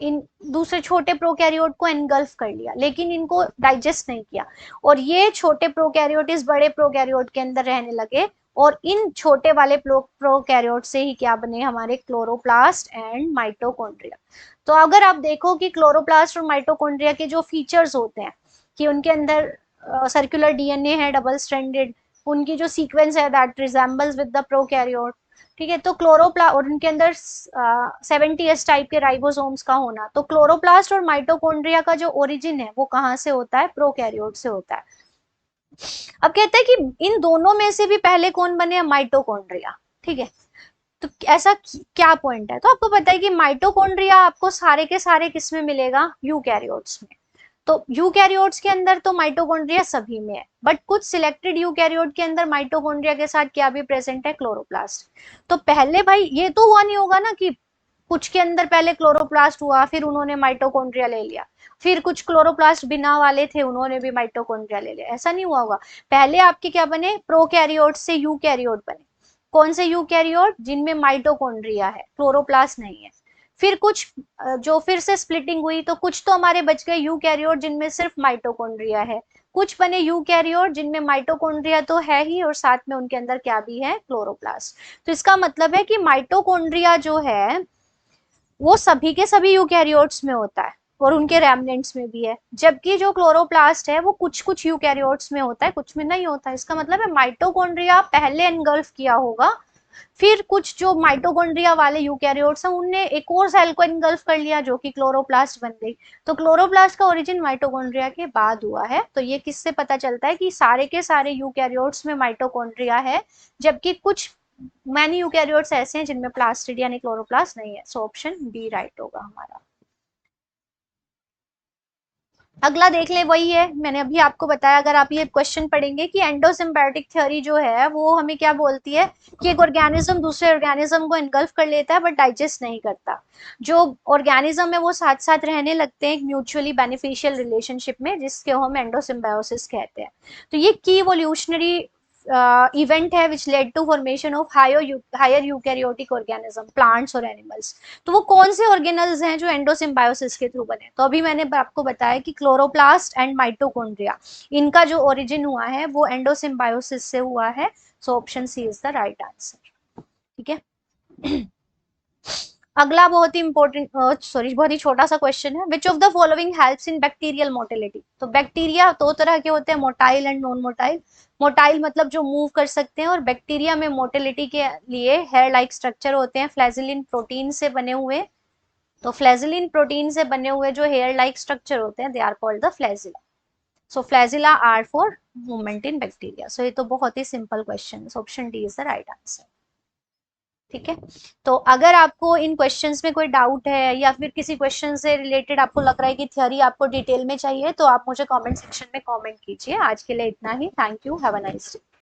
इन दूसरे छोटे प्रोकैरियोट को एनगल्फ कर लिया लेकिन इनको डाइजेस्ट नहीं किया, और ये छोटे प्रोकैरियोट इस बड़े प्रोकैरियोट के अंदर रहने लगे, और इन छोटे वाले प्रोकैरियोट से ही क्या बने? हमारे क्लोरोप्लास्ट एंड माइटोकॉन्ड्रिया। तो अगर आप देखो कि क्लोरोप्लास्ट और माइटोकॉन्ड्रिया के जो फीचर्स होते हैं कि उनके अंदर सर्कुलर डीएनए है डबल स्ट्रैंडेड, उनकी जो सीक्वेंस है that resembles with the prokaryote. ठीक है, तो क्लोरोप्लास्ट और उनके अंदर 70s टाइप के राइबोसोम्स का होना, तो क्लोरोप्लास्ट और माइटोकॉन्ड्रिया का जो ओरिजिन है वो कहाँ से होता है? प्रोकैरियोट से होता है। अब कहते हैं कि इन दोनों में से भी पहले कौन बने? माइटोकॉन्ड्रिया। ठीक है, तो ऐसा क्या पॉइंट है? तो आपको पता है कि माइटोकॉन्ड्रिया आपको सारे के सारे किस में मिलेगा? यूकैरियोट्स में। तो यूकैरियोट्स के अंदर तो माइटोकॉन्ड्रिया सभी में है, बट कुछ सिलेक्टेड यूकैरियोट के अंदर माइटोकॉन्ड्रिया के साथ क्या भी प्रेजेंट है? क्लोरोप्लास्ट। तो पहले भाई ये तो हुआ नहीं होगा ना कि कुछ के अंदर पहले क्लोरोप्लास्ट हुआ फिर उन्होंने माइटोकॉन्ड्रिया ले लिया, फिर कुछ क्लोरोप्लास्ट बिना वाले थे उन्होंने भी माइटोकॉन्ड्रिया ले लिया, ऐसा नहीं हुआ होगा। पहले आपके क्या बने? प्रोकैरियोट से यूकैरियोट बने। कौन से यूकैरियोट? जिनमें माइटोकॉन्ड्रिया है, क्लोरोप्लास्ट नहीं है। फिर कुछ जो फिर से स्प्लिटिंग हुई तो कुछ तो हमारे बच गए यूकैरियोट जिनमें सिर्फ माइटोकॉन्ड्रिया है, कुछ बने यूकैरियोट जिनमें माइटोकॉन्ड्रिया तो है ही और साथ में उनके अंदर क्या भी है? क्लोरोप्लास्ट। तो इसका मतलब है कि माइटोकॉन्ड्रिया जो है वो सभी के सभी यूकैरियोट्स में होता है और उनके रेमनेंट्स में भी है, जबकि जो क्लोरोप्लास्ट है वो कुछ कुछ यूकैरियोट्स में होता है, कुछ में नहीं होता है। इसका मतलब है माइटोकॉन्ड्रिया पहले एनगल्फ किया होगा, फिर कुछ जो माइटोकॉन्ड्रिया वाले यूकैरियोट्स हैं उनने एक और सेल को एनगल्फ कर लिया जो कि क्लोरोप्लास्ट बन गई। तो क्लोरोप्लास्ट का ओरिजिन माइटोकॉन्ड्रिया के बाद हुआ है। तो ये किससे पता चलता है कि सारे के सारे यूकैरियोट्स में माइटोकॉन्ड्रिया है, जबकि कुछ मैनी यूकैरियोट्स ऐसे हैं जिनमें प्लास्टिड यानी क्लोरोप्लास्ट नहीं है। सो ऑप्शन बी राइट होगा हमारा। अगला देख ले, वही है मैंने अभी आपको बताया, अगर आप ये क्वेश्चन पढ़ेंगे कि एंडोसिम्बायोटिक थ्योरी जो है वो हमें क्या बोलती है कि एक ऑर्गेनिज्म दूसरे ऑर्गेनिज्म को इनगल्फ कर लेता है बट डाइजेस्ट नहीं करता। जो ऑर्गेनिज्म है वो साथ साथ रहने लगते हैं एक म्यूचुअली बेनिफिशियल रिलेशनशिप में जिसके हम एंडोसिम्बायोसिस कहते हैं। तो ये की इवोल्यूशनरी इवेंट है which led to formation of higher eukaryotic organism, plants और एनिमल्स। तो वो कौन से ऑर्गेनल्स हैं जो एंडोसिम्बायोसिस के थ्रू बने? तो अभी मैंने आपको बताया कि क्लोरोप्लास्ट एंड माइटोकॉन्ड्रिया, इनका जो ओरिजिन हुआ है वो एंडोसिम्बायोसिस से हुआ है। So option C is the right answer. ठीक है। अगला बहुत ही इंपॉर्टेंट, सॉरी बहुत ही छोटा सा क्वेश्चन है, विच of the following helps in bacterial motility? तो बैक्टीरिया दो तरह के होते हैं, motile and non motile. Motile मतलब जो मूव कर सकते हैं, और बैक्टीरिया में मोटिलिटी के लिए हेयर लाइक स्ट्रक्चर होते हैं फ्लैजिलिन प्रोटीन से बने हुए। तो फ्लैजिलिन प्रोटीन से बने हुए जो हेयर लाइक स्ट्रक्चर होते हैं, they are called the flagella. So flagella are for movement in bacteria. So ये तो बहुत ही simple question, option D is the right answer. ठीक है। तो अगर आपको इन क्वेश्चंस में कोई डाउट है, या फिर किसी क्वेश्चन से रिलेटेड आपको लग रहा है कि थ्योरी आपको डिटेल में चाहिए, तो आप मुझे कमेंट सेक्शन में कमेंट कीजिए। आज के लिए इतना ही। Thank you, have a nice day.